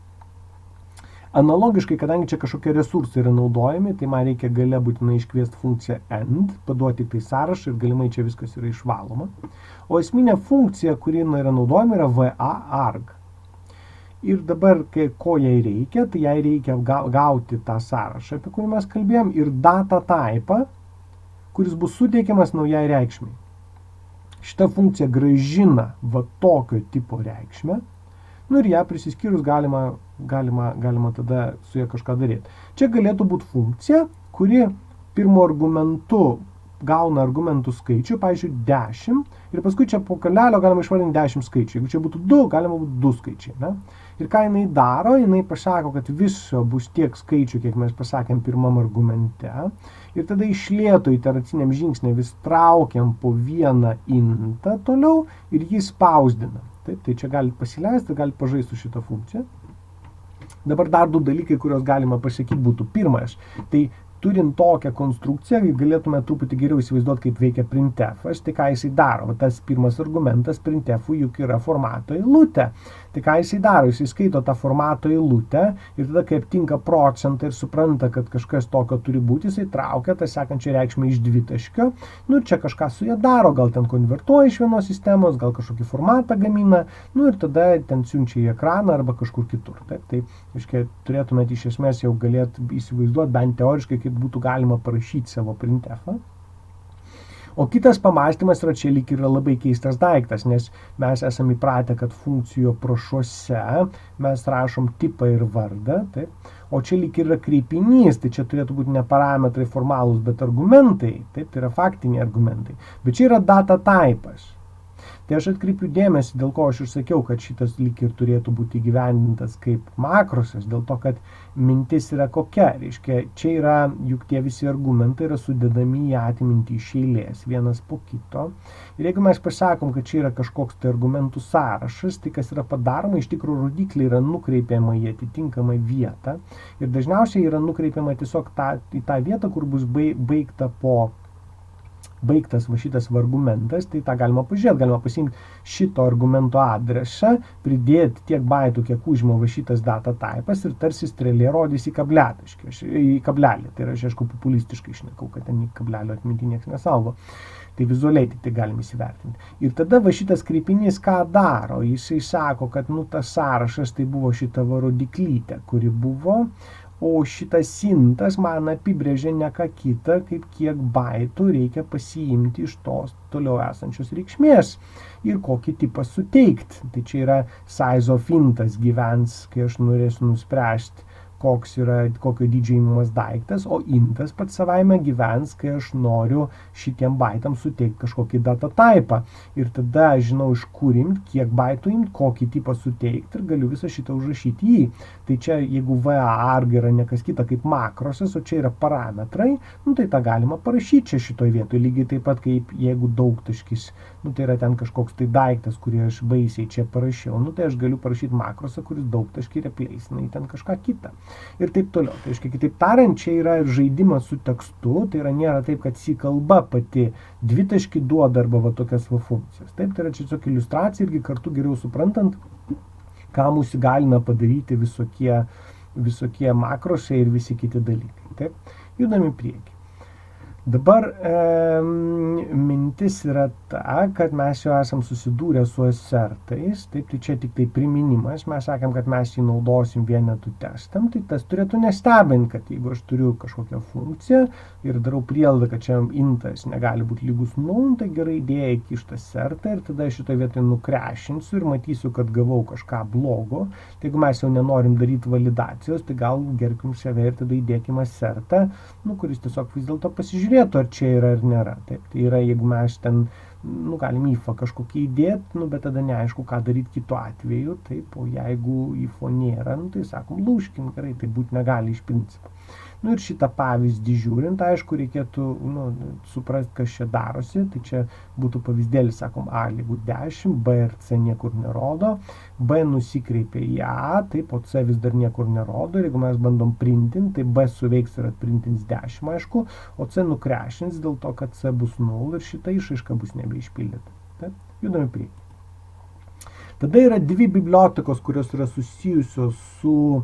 Analogiškai, kadangi čia kažkokie resursai yra naudojami, tai man reikia gale būtinai iškviesti funkciją end, paduoti tai sąrašą ir galimai čia viskas yra išvaloma. O esminė funkcija, kuri yra naudojama, yra va.arg. Ir dabar, ko jai reikia, tai jai reikia gauti tą sąrašą, apie kurį mes kalbėjom, ir data type, kuris bus suteikiamas naujai reikšmiai. Šita funkcija grąžina tokio tipo reikšmę. Ir ją prisiskyrus galima tada su ją kažką daryti. Čia galėtų būti funkcija, kuri pirmo argumentu gauna argumentų skaičių, pavyzdžiui, 10, ir paskui čia po kalelio galima išvardinti 10 skaičių. Jeigu čia būtų 2, galima būtų 2 skaičiai. Ne? Ir ką jinai daro, jinai pasako, kad viso bus tiek skaičių, kiek mes pasakėm pirmam argumente. Ir tada iš lėto iteraciniam žingsnė vis traukiam po vieną intą toliau ir jį spausdinam. Taip, tai čia galite pasileisti, galite pažaisti su šitą funkciją. Dabar dar du dalykai, kuriuos galima pasakyti būtų. Pirmas, tai turint tokią konstrukciją, galėtume truputį geriau įsivaizduoti, kaip veikia printf'as. Tai ką jisai daro? Tas pirmas argumentas printf'ui juk yra formato eilutė. Tai ką jisai daro? Jisai skaito tą formato eilutę ir tada, kai aptinka procentą ir supranta, kad kažkas tokio turi būti, jisai traukia tą sekančią reikšmę iš dvitaškio. Nu ir čia kažką su ją daro, gal ten konvertuoja iš vienos sistemos, gal kažkokį formatą gamina, nu ir tada ten siunčia į ekraną arba kažkur kitur. Taip, tai, reiškia, turėtumėte iš esmės jau galėt įsivaizduoti bent teoriškai, kaip būtų galima parašyti savo printf'ą. O kitas pamąstymas yra čia lyg yra labai keistas daiktas, nes mes esame įpratę, kad funkcijų aprašuose mes rašom tipą ir vardą, taip? O čia lyg yra kreipinys, tai čia turėtų būti ne parametrai formalūs, bet argumentai, taip, tai yra faktiniai argumentai. Bet čia yra data typas. Tai aš atkreipiu dėmesį, dėl ko aš ir sakiau, kad šitas lyg ir turėtų būti įgyvendintas kaip makrosas, dėl to, kad mintis yra kokia. Reiškia, čia yra, juk tie visi argumentai yra sudedami į atmintį iš eilės, vienas po kito. Ir jeigu mes pasakom, kad čia yra kažkoks tai argumentų sąrašas, tai kas yra padaroma, iš tikrųjų rodikliai yra nukreipiama į atitinkamą vietą. Ir dažniausiai yra nukreipiama tiesiog į tą vietą, kur bus baigtas va šitas argumentas, tai tą galima pažiūrėti, galima pasiimti šito argumento adresą, pridėti tiek baitų, kiek užima va šitas data typas ir tarsi strėlė rodys į kablelį. Tai yra, aš aišku, populistiškai šnekau, kad ten į kablelio atmintį niekas nesaugo. Tai vizualiai tik tai galim įsivertinti. Ir tada va šitas kreipinys ką daro? Jisai sako, kad tas sąrašas tai buvo šita va rodiklytė, kuri buvo, o šitas intas man apibrėžia ne ką kitą, kaip kiek baitų reikia pasiimti iš tos toliau esančios reikšmės ir kokį tipą suteikti. Tai čia yra size of intas gyvens, kai aš norėsiu nuspręsti, kokio dydžio imamas daiktas, o intas pats savaime gyvens, kai aš noriu šitiem baitams suteikti kažkokį data typą. Ir tada aš žinau, iš kur imti, kiek baitų imti, kokį tipą suteikti ir galiu visą šitą užrašyti į jį. Tai čia, jeigu VARG yra ne kas kita kaip makrosas, o čia yra parametrai, nu tai tą galima parašyti čia šitoj vietoj. Lygiai taip pat, kaip jeigu daugtaškis, nu tai yra ten kažkoks tai daiktas, kurį aš baisiai čia parašiau, nu tai aš galiu parašyti makrosą, kuris daugtaškį replaceina į ten kažką kitą. Ir taip toliau. Tai reiškia, kitaip tariant, čia yra žaidimas su tekstu, tai yra nėra taip, kad si kalba pati dvitaškį duoda arba va tokias va funkcijas. Taip, tai yra čia tiesiog iliustracija irgi kartu geriau suprantant, ką mūsų galina padaryti visokie makrosai ir visi kiti dalykai. Taip, judame į priekį. Dabar mintis yra ta, kad mes jau esam susidūrę su asertais, taip, tai čia tik tai priminimas, mes sakėm, kad mes jį naudosim vienetų testam, tai tas turėtų nestebinti, kad jeigu aš turiu kažkokią funkciją ir darau prielaidą, kad čia intas negali būti lygus 0, tai gerai idėja įkišti asertą ir tada šitoje vietoje nukrešinsiu ir matysiu, kad gavau kažką blogo. Tai jeigu mes jau nenorim daryti validacijos, tai gal gerkim save ir tada įdėkim asertą, kuris tiesiog vis dėlto pasižiūrėtų, ar čia yra ar nėra. Taip, tai yra, jeigu mes ten, galim ifą kažkokį įdėti, bet tada neaišku, ką daryti kitu atveju, taip, o jeigu ifo nėra, tai sakom, lūžkim, gerai, tai būti negali iš principo. Ir šitą pavyzdį žiūrint, aišku, reikėtų suprasti, kas čia darosi. Tai čia būtų pavyzdėlis, sakom, A lygu 10, B ir C niekur nerodo, B nusikreipia į A, taip, o C vis dar niekur nerodo. Ir jeigu mes bandom printinti, tai B suveiks ir atprintins 10, aišku, o C nukrešins dėl to, kad C bus 0 ir šita išraiška bus nebeišpildyta. Taip, judame priekį. Tada yra dvi bibliotekos, kurios yra susijusios su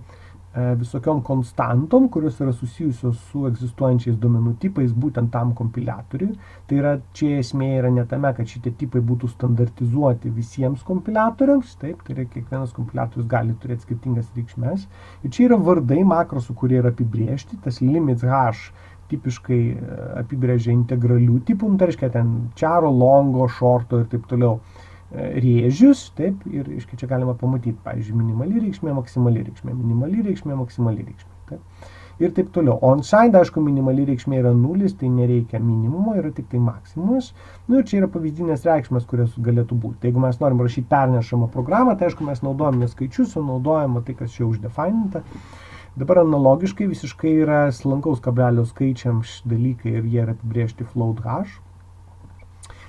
visokiom konstantom, kurios yra susijusios su egzistuojančiais duomenų tipais būtent tam kompiliatoriui. Tai yra, čia esmė yra ne tame, kad šitie tipai būtų standartizuoti visiems kompiliatoriams, taip, tai yra kiekvienas kompiliatorius gali turėti skirtingas reikšmes. Ir čia yra vardai makrosų, kurie yra apibrėžti, tas limits h tipiškai apibrėžia integralių tipų, tai reiškia ten čaro, longo, šorto ir taip toliau rėžius, taip, ir čia galima pamatyti, pavyzdžiui, minimali reikšmė, maksimali reikšmė, minimali reikšmė, maksimali reikšmė, taip, ir taip toliau. O unsigned, aišku, minimali reikšmė yra 0, tai nereikia minimumo, yra tik tai maksimumas. Ir čia yra pavyzdinės reikšmės, kurios galėtų būti. Tai jeigu mes norim rašyti pernešamą programą, tai aišku, mes naudojam ne skaičius, o naudojam tai, kas čia uždefininta. Dabar analogiškai visiškai yra slankaus kablelio skaičiams dalykai ir jie yra apibrėžti float h.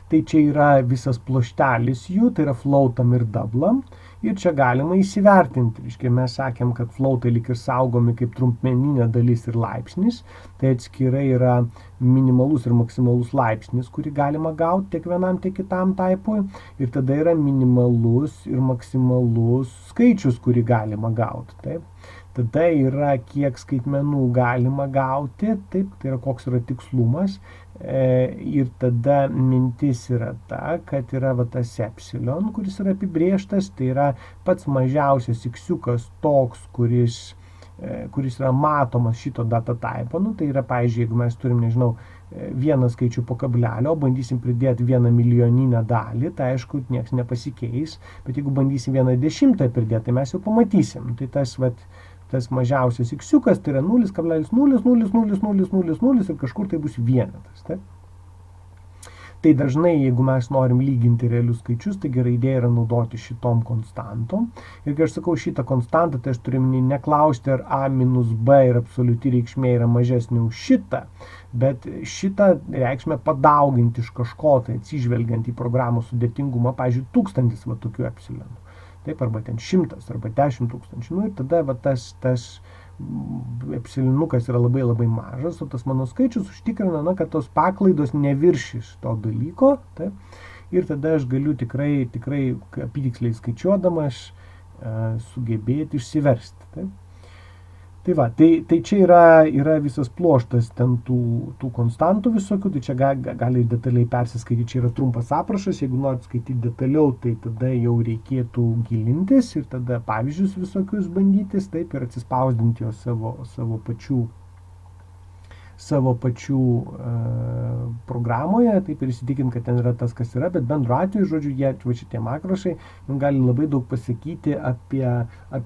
Tai čia yra visas ploštelis jų, tai yra floatam ir doublam. Ir čia galima įsivertinti. Reiškia, mes sakėm, kad flautai lyg ir saugomi kaip trumpmeninė dalis ir laipsnis. Tai atskirai yra minimalus ir maksimalus laipsnis, kurį galima gauti tiek vienam, tiek kitam taipui. Ir tada yra minimalus ir maksimalus skaičius, kurį galima gauti. Taip. Tada yra, kiek skaitmenų galima gauti, taip, tai yra koks yra tikslumas. Ir tada mintis yra ta, kad yra tas epsilon, kuris yra apibrėžtas, tai yra pats mažiausias iksiukas toks, kuris yra matomas šito data typo. Tai yra, pavyzdžiui, jeigu mes turim, nežinau, vieną skaičių po kablelio, bandysim pridėti 1 milijoninę dalį, tai aišku, nieks nepasikeis, bet jeigu bandysim 1/10 pridėti, tai mes jau pamatysim. Tai tas mažiausias iksiukas, tai yra 0,0000000 ir kažkur tai bus vienetas. Taip? Tai dažnai, jeigu mes norim lyginti realius skaičius, tai gera idėja yra naudoti šitom konstantom. Ir kai aš sakau šitą konstantą, tai aš turiu neklausti, ar A minus B ir absoliuti reikšmė yra mažesnė už šitą, bet šitą reikšmę padauginti iš kažko, tai atsižvelgiant į programos sudėtingumą, pavyzdžiui, 1000 tokių epsilonų. Taip, arba ten 100, arba 10 000. Ir tada tas epsilonukas yra labai labai mažas, o tas mano skaičius užtikrina, kad tos paklaidos neviršys to dalyko. Taip, ir tada aš galiu tikrai apytiksliai skaičiuodamas sugebėti išsiversti. Taip. Tai čia yra visas pluoštas ten tų konstantų visokių, tai čia gali detaliai persiskaityti, čia yra trumpas aprašas, jeigu norit skaityti detaliau, tai tada jau reikėtų gilintis ir tada pavyzdžius visokius bandytis, taip, ir atsispausdinti juos savo pačių programoje, taip ir įsitikinti, kad ten yra tas, kas yra, bet bendru atveju, žodžiu, šitie makrošai gali labai daug pasakyti apie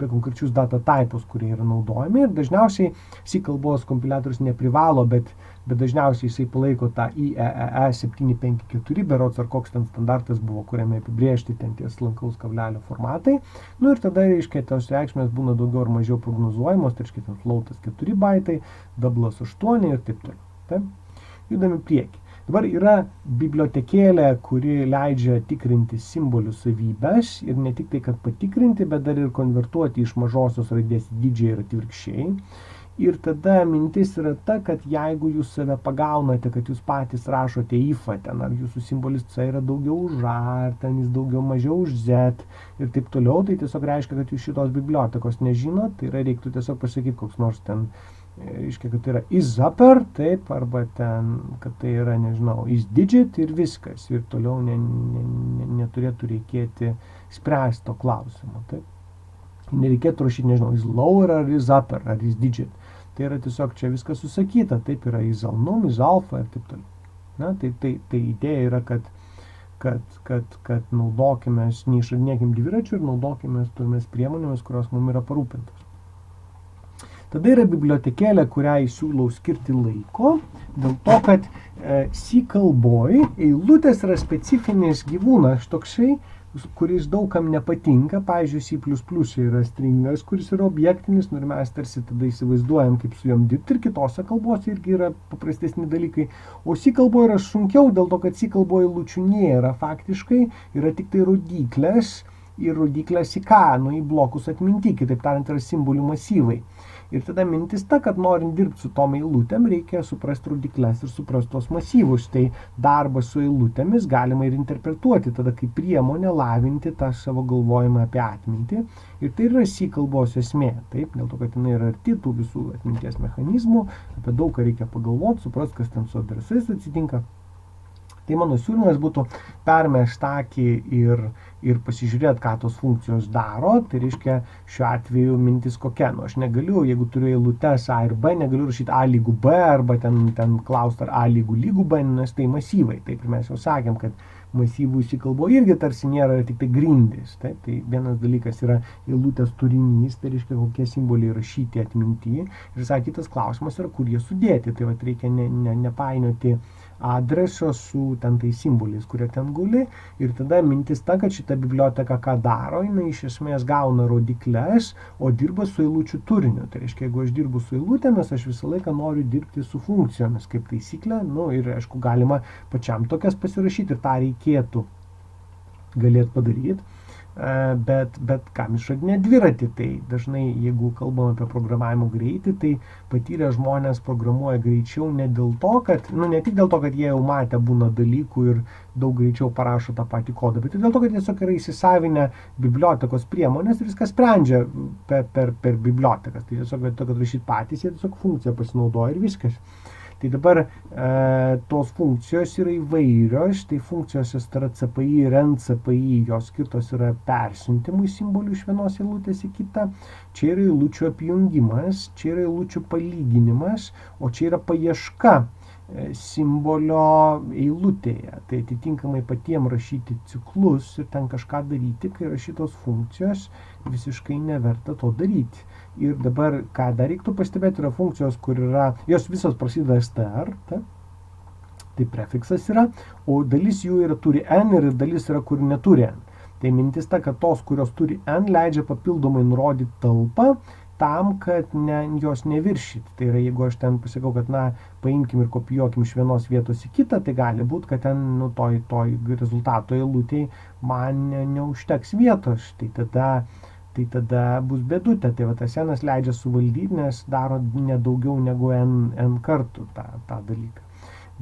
konkrečius data typus, kurie yra naudojami. Ir dažniausiai C kalbos kompiliatorius neprivalo, bet dažniausiai jisai palaiko tą IEEE 754, berods ar koks ten standartas buvo, kuriame apibrėžti ten ties lankaus kablelio formatai. Ir tada, reiškia, tos reikšmės būna daugiau ar mažiau prognozuojamos, tai reiškia, ten floatas 4 baitai, doublas 8 ir taip toliau. Taip? Judame prieki. Dabar yra bibliotekėlė, kuri leidžia tikrinti simbolių savybės ir ne tik tai, kad patikrinti, bet dar ir konvertuoti iš mažosios raidės didžiai ir atvirkščiai. Ir tada mintis yra ta, kad jeigu jūs save pagaunate, kad jūs patys rašote ifą ten, ar jūsų simbolis C yra daugiau už A, ar ten jis daugiau mažiau už Z ir taip toliau, tai tiesiog reiškia, kad jūs šitos bibliotekos nežinot, tai yra reiktų tiesiog pasakyti koks nors ten, reiškia, kad tai yra isupper, taip, arba ten, kad tai yra, nežinau, isdigit ir viskas, ir toliau neturėtų reikėti spręsti to klausimo, taip. Nereikėtų rašyti, nežinau, islower ar isupper ar isdigit. Tai yra tiesiog čia viskas susakyta, taip yra isalnum, isalfa ir taip toliau. Na, tai idėja yra, kad naudokime, neišradinėkim dviračių ir naudokime tomis priemonėmis, kurios mums yra parūpintos. Tada yra bibliotekėlė, kuriai siūlau skirti laiko, dėl to, kad C kalboj eilutės yra specifinis gyvūnas toksai, kuris daugam nepatinka. Pavyzdžiui, C++ yra stringas, kuris yra objektinis, ir mes tarsi tada įsivaizduojam, kaip su jom dirbti, ir kitose kalbose irgi yra paprastesni dalykai. O C kalboje yra sunkiau, dėl to, kad C kalboje eilučių nėra faktiškai, yra tik tai rodyklės ir rodyklės į ką, į blokus atminti, kitaip tariant, yra simbolių masyvai. Ir tada mintis ta, kad norint dirbti su tom eilutėm, reikia suprasti rodyklės ir suprasti tos masyvus. Tai darbą su eilutėmis galima ir interpretuoti tada kaip priemonę lavinti tą savo galvojimą apie atmintį. Ir tai yra C kalbos esmė, taip, dėl to, kad jinai yra arti tų visų atminties mechanizmų, apie daug ką reikia pagalvoti, suprasti, kas ten su adresais atsitinka. Tai mano siūlymas būtų permesti akį ir pasižiūrėti, ką tos funkcijos daro. Tai reiškia, šiuo atveju mintis kokia. Aš negaliu, jeigu turiu eilutes A ir B, negaliu rašyti A lygu B arba ten klausti, ar A lygu B, nes tai masyvai. Taip, ir mes jau sakėm, kad masyvų C kalboje irgi tarsi nėra tik tai grindys. Taip, tai vienas dalykas yra eilutės turinys, tai reiškia, kokie simboliai rašyti atminti. Ir visai kitas klausimas yra, kur jie sudėti. Tai reikia nepainioti adreso su ten tais simboliais, kurie ten guli. Ir tada mintis ta, kad šita biblioteka ką daro, jinai iš esmės gauna rodykles, o dirba su eilučių turiniu. Tai reiškia, jeigu aš dirbu su eilutėmis, aš visą laiką noriu dirbti su funkcijomis kaip taisyklė. Ir aišku, galima pačiam tokias pasirašyti ir tą reikėtų galėti padaryti. bet kam išradinė dviratį. Tai dažnai, jeigu kalbam apie programavimo greitį, tai patyrę žmonės programuoja greičiau ne dėl to, kad, ne tik dėl to, kad jie jau matę būna dalykų ir daug greičiau parašo tą patį kodą, bet ir dėl to, kad tiesiog yra įsisavinę bibliotekos priemonės ir viską sprendžia per bibliotekas. Tai tiesiog vietoj to, kad rašyti patys, jie tiesiog funkciją pasinaudoja ir viskas. Tai dabar tos funkcijos yra įvairios, tai funkcijos yra CPI ir NCPI, jos skirtos yra persiuntimui simbolių iš vienos eilutės į kitą, čia yra eilučių apjungimas, čia yra eilučių palyginimas, o čia yra paieška simbolio eilutėje. Tai atitinkamai patiems rašyti ciklus ir ten kažką daryti, kai rašytos funkcijos visiškai neverta to daryti. Ir dabar, ką dar reiktų pastebėti, yra funkcijos, kur yra, jos visos prasideda str, tai prefiksas yra, o dalis jų turi n ir dalis yra, kur neturi n. Tai mintis ta, kad tos, kurios turi n, leidžia papildomai nurodyti talpą, tam, kad jos neviršyti. Tai yra, jeigu aš ten pasakau, kad paimkim ir kopijuokim iš vienos vietos į kitą, tai gali būti, kad ten toj rezultato eilutėj man neužteks vietos. Tai tada bus bėdutė. Tai tas n leidžia suvaldyti, nes daro nedaugiau negu n kartų tą dalyką.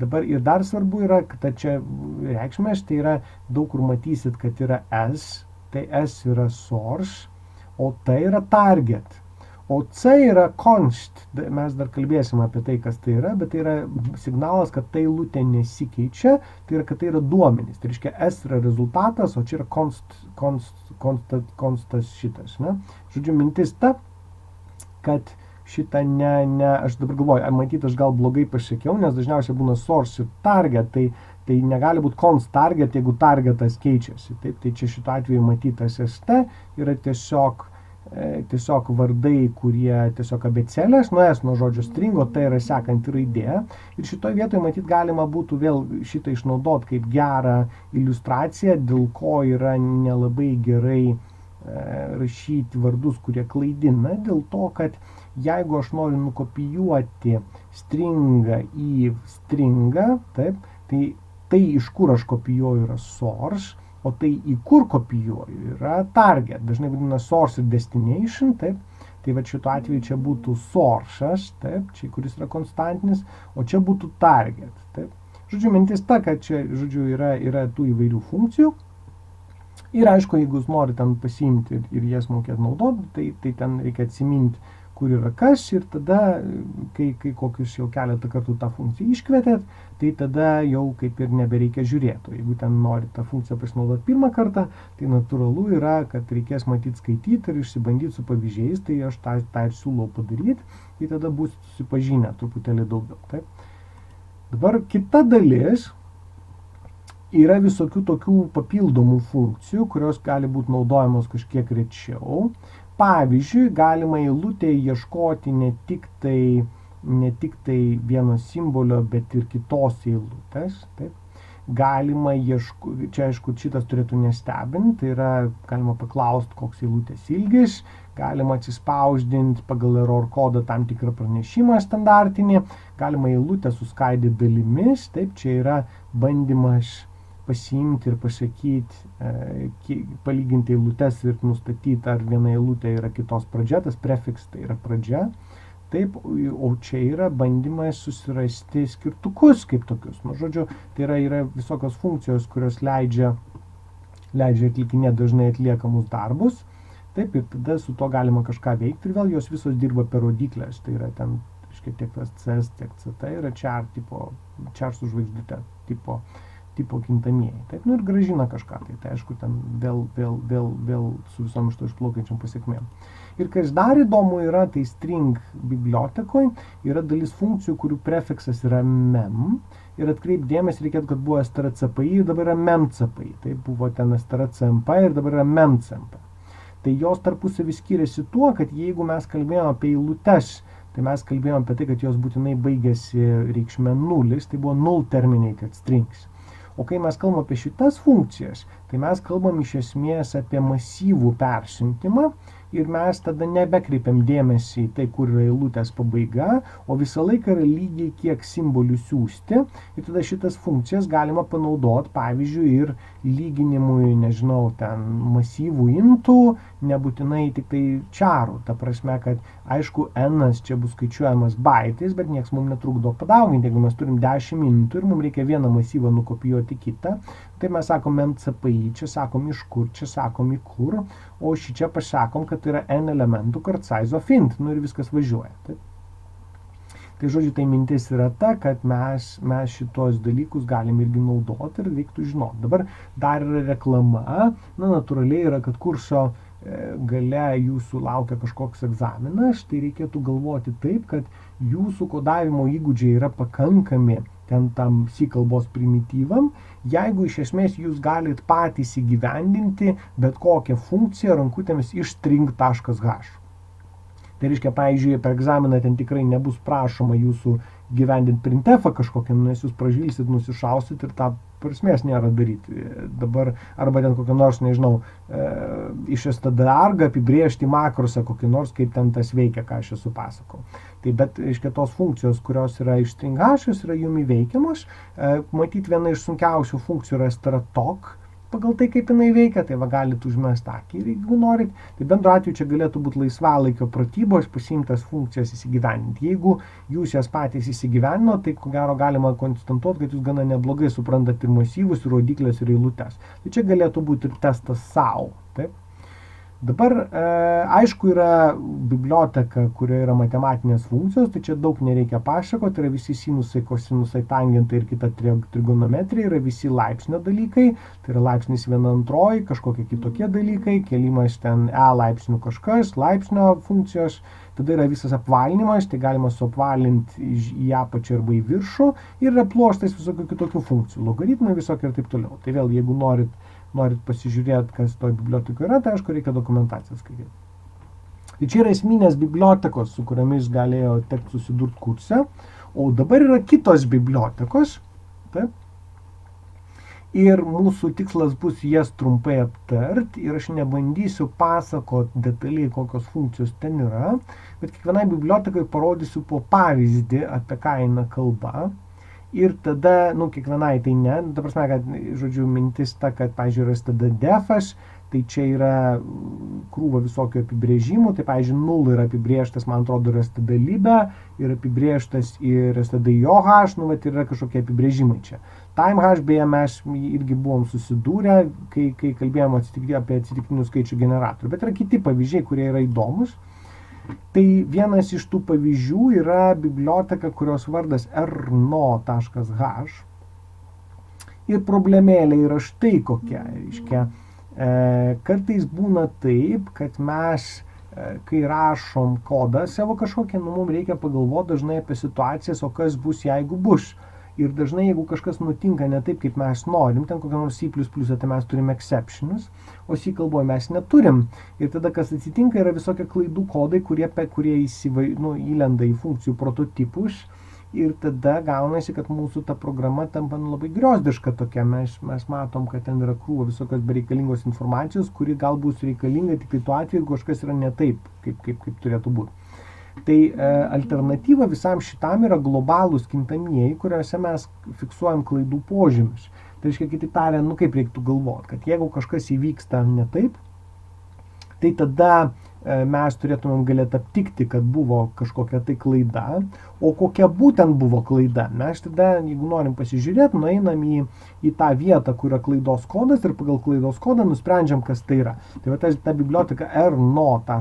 Dabar ir dar svarbu yra, kad čia reikšmės, tai yra daug kur matysit, kad yra s, tai s yra source, o t yra target. O C yra const, mes dar kalbėsim apie tai, kas tai yra, bet tai yra signalas, kad ta eilutė nesikeičia, tai yra, kad tai yra duomenys. Tai reiškia, S yra rezultatas, o čia yra konstas šitas. Ne? Žodžiu, mintis ta, kad šitą aš dabar galvoju, matyt, aš gal blogai pasakiau, nes dažniausiai būna source ir target, tai negali būti const target, jeigu targetas keičiasi. Taip, tai čia šituo atveju matytas ST yra tiesiog vardai, kurie tiesiog abėcėlės, S nuo žodžio stringo, tai yra sekanti raidė. Ir šitoje vietoje matyt galima būtų vėl šitą išnaudoti kaip gerą iliustraciją, dėl ko yra nelabai gerai rašyti vardus, kurie klaidina, dėl to, kad jeigu aš noriu nukopijuoti stringą į stringą, taip, tai iš kur aš kopijuoju yra source, o tai į kur kopijuoju yra target. Dažnai vadina source ir destination, taip. Tai va šituo atveju čia būtų source'as, taip, čia kuris yra konstantinis, o čia būtų target, taip. Žodžiu, mintis ta, kad čia, žodžiu, yra tų įvairių funkcijų. Ir aišku, jeigu jūs norite ten pasiimti ir jas mokėti naudoti, tai ten reikia atsiminti, kur yra kas, ir tada, kai kokius jau keletą kartų tą funkciją iškvietėt, tai tada jau kaip ir nebereikia žiūrėti. Jeigu ten norite tą funkciją pasinaudoti pirmą kartą, tai natūralu yra, kad reikės matyti skaityti ir išsibandyti su pavyzdžiais, tai aš tą ir siūlau padaryti, tai tada bus susipažinę truputėlį daugiau. Taip. Dabar kita dalis yra visokių tokių papildomų funkcijų, kurios gali būti naudojamos kažkiek rečiau. Pavyzdžiui, galima eilutėje ieškoti ne tik tai vieno simbolio, bet ir kitos eilutės. Taip. Galima ieškoti, čia aišku, šitas turėtų nestebinti, tai yra galima paklausti, koks eilutės ilgis, galima atsispausdinti pagal error kodą tam tikrą pranešimą standartinį, galima eilutę suskaidyti dalimis, taip, čia yra bandymas pasiimti ir pasakyti, palyginti eilutes ir nustatyti, ar viena eilutė yra kitos pradžia, tas prefiks tai yra pradžia. Taip, o čia yra bandymas susirasti skirtukus kaip tokius. Žodžiu, tai yra visokios funkcijos, kurios leidžia atlikinėti dažnai atliekamus darbus. Taip, ir tada su to galima kažką veikti ir vėl jos visos dirba per rodiklės. Tai yra ten, tiek tas CS, tiek CT yra char su žvaigždute tipo kintamieji. Taip, ir grąžina kažką. Tai aišku, ten vėl su visom iš to išplaukiančiam pasiekmėm. Ir kas dar įdomu yra, tai string bibliotekoje yra dalis funkcijų, kurių prefiksas yra mem. Ir atkreip dėmesį reikėtų, kad buvo strcpi ir dabar yra memcpi. Tai buvo ten strcmp ir dabar yra memcmp. Tai jos tarpusavy skiriasi tuo, kad jeigu mes kalbėjome apie eilutes, tai mes kalbėjome apie tai, kad jos būtinai baigėsi reikšme nulis, tai buvo null terminated strings. O kai mes kalbame apie šitas funkcijas, tai mes kalbam iš esmės apie masyvų persiuntimą, ir mes tada nebekreipiam dėmesį į tai, kur yra eilutės pabaiga, o visą laiką yra lygiai kiek simbolių siūsti. Ir tada šitas funkcijas galima panaudoti, pavyzdžiui, ir lyginimui, nežinau, ten masyvų intų, nebūtinai tik tai čarų. Ta prasme, kad aišku, n čia bus skaičiuojamas baitais, bet nieks mums netrukdo padauginti. Jeigu mes turim 10 intų ir mums reikia vieną masyvą nukopijuoti kitą, tai mes sakom MCPI, čia sakom iš kur, čia sakom į kur, o šį čia pasakom, kad yra n elementų kart size of int, nu ir viskas važiuoja. Taip? Tai žodžiu, tai mintis yra ta, kad mes šitos dalykus galim irgi naudoti ir reiktų žinoti. Dabar dar yra reklama, natūraliai yra, kad kurso gale jūsų laukia kažkoks egzaminas, tai reikėtų galvoti taip, kad jūsų kodavimo įgūdžiai yra pakankami ten tam C kalbos primityvam, jeigu iš esmės jūs galit patys įgyvendinti bet kokią funkciją rankutėmis iš string.h. Tai reiškia, pavyzdžiui, per egzaminą ten tikrai nebus prašoma jūsų gyvendinti printefą kažkokią, nes jūs pražilsit, nusišausit ir tą prasmės nėra daryti. Dabar, arba ten kokią nors, nežinau, iš stdarg apibrėžti makrose kokį nors, kaip ten tas veikia, ką aš esu pasakau. Tai bet, reiškia, tos funkcijos, kurios yra iš string.h, yra jums įveikiamos. Matyt, viena iš sunkiausių funkcijų yra strat.tok. Pagal tai, kaip jinai veikia, tai va galit užmesti akį ir jeigu norit, tai bendru atveju čia galėtų būti laisvalaikio pratybos pasiimtas funkcijas įsigyvendinti. Jeigu jūs jas patys įsigyvendino, tai ko gero galima konstatuoti, kad jūs gana neblogai suprantate ir masyvus, ir rodiklės, ir eilutes. Tai čia galėtų būti ir testas savo. Taip? Dabar, aišku, yra biblioteka, kurioje yra matematinės funkcijos, tai čia daug nereikia pasakoti, tai yra visi sinusai, kosinusai, tangentai ir kita trigonometrija, yra visi laipsnio dalykai, tai yra laipsnis 1/2, kažkokie kitokie dalykai, kelimas ten laipsnių kažkas, laipsnio funkcijos, tada yra visas apvalinimas, tai galima suapvalinti į apačią arba į viršų ir yra pluoštais visokių kitokių funkcijų, logaritmai visokie ir taip toliau. Tai vėl, jeigu norit pasižiūrėti, kas toj bibliotekoje yra, tai aišku, reikia dokumentaciją skaityti. Tai čia yra esminės bibliotekos, su kuriamis galėjo tekti susidurti kurse, o dabar yra kitos bibliotekos, taip? Ir mūsų tikslas bus jas trumpai aptarti ir aš nebandysiu pasakoti detaliai, kokios funkcijos ten yra, bet kiekvienai bibliotekai parodysiu po pavyzdį, apie ką eina kalba. Ir tada, kiekvienai tai ne, ta prasme, kad, žodžiu, mintis ta, kad, pavyzdžiui, yra tada defas, tai čia yra krūva visokių apibrėžimų, tai, pavyzdžiui, null yra apibrėžtas, man atrodo, yra tada libe, ir apibrėžtas ir tada joh, yra kažkokie apibrėžimai čia. Timehash, beje, mes irgi buvom susidūrę, kai kalbėjom apie atsitiktinių skaičių generatorių, bet yra kiti pavyzdžiai, kurie yra įdomus. Tai vienas iš tų pavyzdžių yra biblioteka, kurios vardas rno.h. Ir problemėlė yra štai kokia. Reiškia, kartais būna taip, kad mes, kai rašom kodą savo kažkokią, mums reikia pagalvoti dažnai apie situacijas, o kas bus, jeigu bus. Ir dažnai, jeigu kažkas nutinka ne taip, kaip mes norim, ten kokią nors C++, tai mes turim exceptions, o C kalboje mes neturim. Ir tada, kas atsitinka, yra visokie klaidų kodai, kurie įlenda į funkcijų prototipus. Ir tada gaunasi, kad mūsų ta programa tampa labai griozdiška tokia. Mes matom, kad ten yra krūva visokios bereikalingos informacijos, kuri gal bus reikalinga tik tai tuo atveju, jeigu kažkas yra ne taip, kaip turėtų būti. Tai alternatyva visam šitam yra globalūs kintamieji, kuriuose mes fiksuojam klaidų požymius. Tai reiškia, kitaip tariant, kaip reiktų galvoti, kad jeigu kažkas įvyksta ne taip, tai tada mes turėtumėm galėti aptikti, kad buvo kažkokia tai klaida, o kokia būtent buvo klaida. Mes tada, jeigu norim pasižiūrėti, nueinam į tą vietą, kur yra klaidos kodas ir pagal klaidos kodą nusprendžiam, kas tai yra. Tai va ta biblioteka rno.h,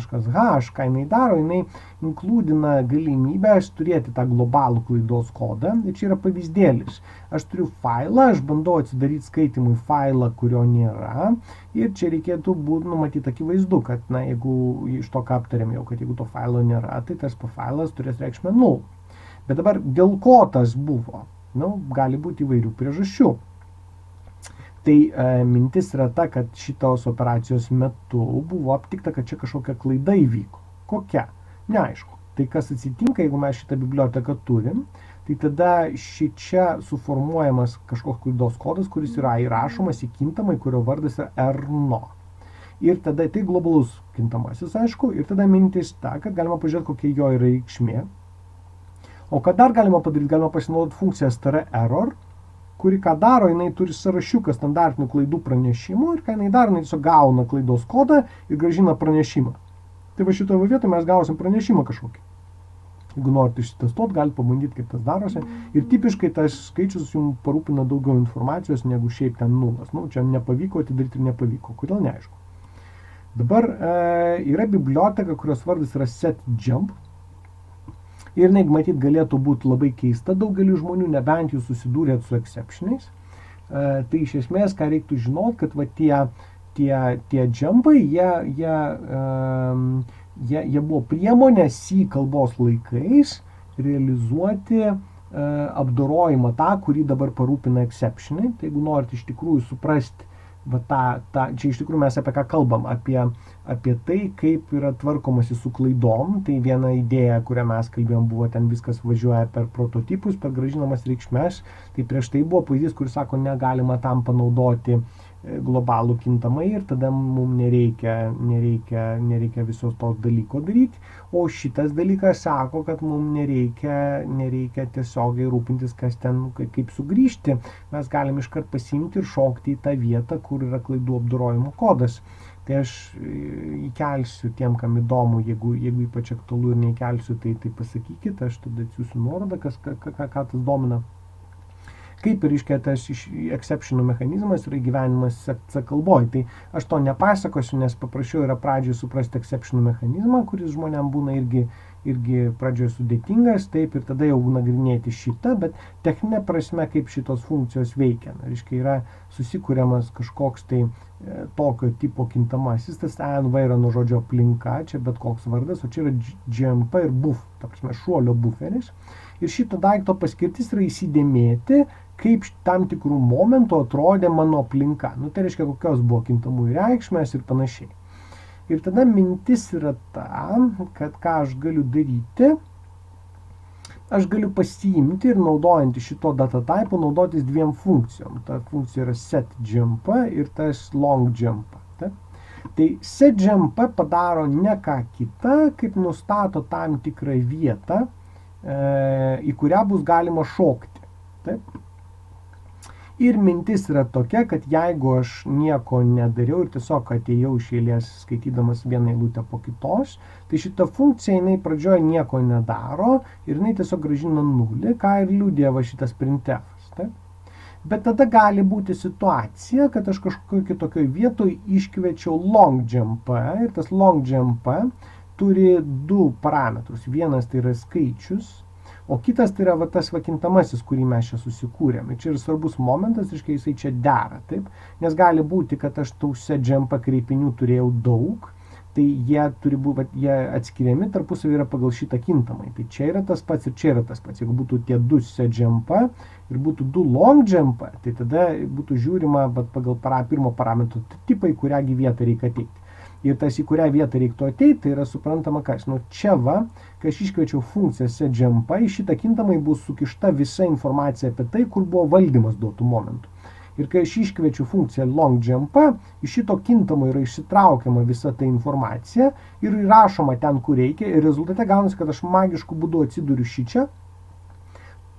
ką jinai daro, jinai inkludina galimybę turėti tą globalų klaidos kodą. Ir čia yra pavyzdėlis. Aš turiu failą, aš bandau atsidaryti skaitimui failą, kurio nėra. Ir čia reikėtų numatyti akivaizdu, kad, jeigu iš to, ką aptarėm jau, kad jeigu to failo nėra, tai tas failas turės reikšmę 0. Bet dabar dėl ko tas buvo? Gali būti įvairių priežasčių. Tai mintis yra ta, kad šitos operacijos metu buvo aptikta, kad čia kažkokia klaida įvyko. Kokia? Neaišku. Tai kas atsitinka, jeigu mes šitą biblioteką turim, tai tada čia suformuojamas kažkoks klaidos kodas, kuris yra įrašomas į kintamai, kurio vardas yra rno. Ir tada tai globalus kintamasis, aišku, ir tada mintis ta, kad galima pažiūrėti, kokia jo yra reikšmė. O ką dar galima padaryti, galima pasinaudoti funkciją str_error, kuri ką daro, jinai turi sąrašiuką standartinių klaidų pranešimų ir ką jinai daro, jinai tiesiog gauna klaidos kodą ir grąžina pranešimą. Tai va šitoje vietoje mes gausim pranešimą kažkokį. Jeigu norite išsitestuoti, galite pabandyti, kaip tas darosi. Ir tipiškai tas skaičius jums parūpina daugiau informacijos negu šiaip ten nulas. Nu, čia nepavyko atidaryti ir nepavyko. Kodėl neaišku. Dabar yra biblioteka, kurios vardas yra setjump. Ir jinai, matyt, galėtų būti labai keista daugeliu žmonių, nebent jūs susidūrėt su exceptionais. Tai iš esmės, ką reiktų žinot, kad va tie jumpai, jie buvo priemonė C kalbos laikais realizuoti apdorojimą tą, kurį dabar parūpina exceptionai. Tai jeigu norite iš tikrųjų suprasti, čia iš tikrųjų mes apie ką kalbam, apie tai, kaip yra tvarkomasi su klaidom. Tai viena idėja, kurią mes kalbėjom, buvo ten viskas važiuoja per prototipus, per grąžinamas reikšmes. Tai prieš tai buvo pavyzdys, kuris sako, negalima tam panaudoti globalų kintamai ir tada mums nereikia visos tos dalyko daryti. O šitas dalykas sako, kad mums nereikia tiesiogiai rūpintis, kas ten, kaip sugrįžti. Mes galim iškart pasiimti ir šokti į tą vietą, kur yra klaidų apdorojimo kodas. Tai aš įkelsiu tiem, kam įdomu, jeigu ypač aktualu ir neįkelsiu, tai pasakykit, aš tada atsiųsiu nuorodą, ką tas domina. Kaip ir iškia tas exceptionų mechanizmas yra įgyvenimas C kalboj. Tai aš to nepasakosiu, nes paprašiau yra pradžioje suprasti exceptionų mechanizmą, kuris žmonėm būna irgi pradžioje sudėtingas, taip ir tada jau nagrinėti šitą, bet techninė prasme, kaip šitos funkcijos veikia. Reiškia, yra susikūriamas kažkoks tai tokio tipo kintamasis, tas ANV yra nuo žodžio aplinka, čia bet koks vardas, o čia yra GMP ir buff, ta prasme šuolio buferis. Ir šito daikto paskirtis yra įsidėmėti, kaip tam tikrų momentų atrodė mano aplinka. Nu, tai reiškia, kokios buvo kintamųjų reikšmės ir panašiai. Ir tada mintis yra ta, kad ką aš galiu daryti, aš galiu pasiimti ir naudojantį šito data type, naudotis dviem funkcijom. Ta funkcija yra setjump ir tas longjump. Tai setjump padaro ne ką kitą, kaip nustato tam tikrą vietą, į kurią bus galima šokti. Taip? Ir mintis yra tokia, kad jeigu aš nieko nedariau ir tiesiog atėjau iš eilės skaitydamas vieną eilutę po kitos, tai šita funkcija jinai pradžioje nieko nedaro ir jinai tiesiog grąžina nulį, ką ir liudija va šitas printf'as. Taip? Bet tada gali būti situacija, kad aš kažkokioj kitokioj vietoj iškviečiau longjump ir tas longjump turi du parametrus. Vienas tai yra skaičius, o kitas tai yra va tas kintamasis, kurį mes čia susikūrėm. Ir čia yra svarbus momentas, reiškia, jisai čia dera, taip? Nes gali būti, kad aš tų setjump kreipinių turėjau daug, tai jie turi būti, jie atskiriami tarpusavį yra pagal šitą kintamai. Tai čia yra tas pats ir čia yra tas pats. Jeigu būtų tie du setjump ir būtų du longjump, tai tada būtų žiūrima pagal pirmo parametro tipą, į kurią vietą reikia ateiti. Ir tas, į kurią vietą reiktų ateiti, tai yra suprantama kas. Nu, čia va, kai aš iškviečiau funkciją setjump, į šitą kintamai bus sukišta visa informacija apie tai, kur buvo valdymas duotų momentų. Ir kai aš iškviečiu funkciją longjump, iš šito kintamo yra išsitraukiama visa ta informacija ir įrašoma ten, kur reikia. Ir rezultate gaunasi, kad aš magišku būdu atsiduriu šičia.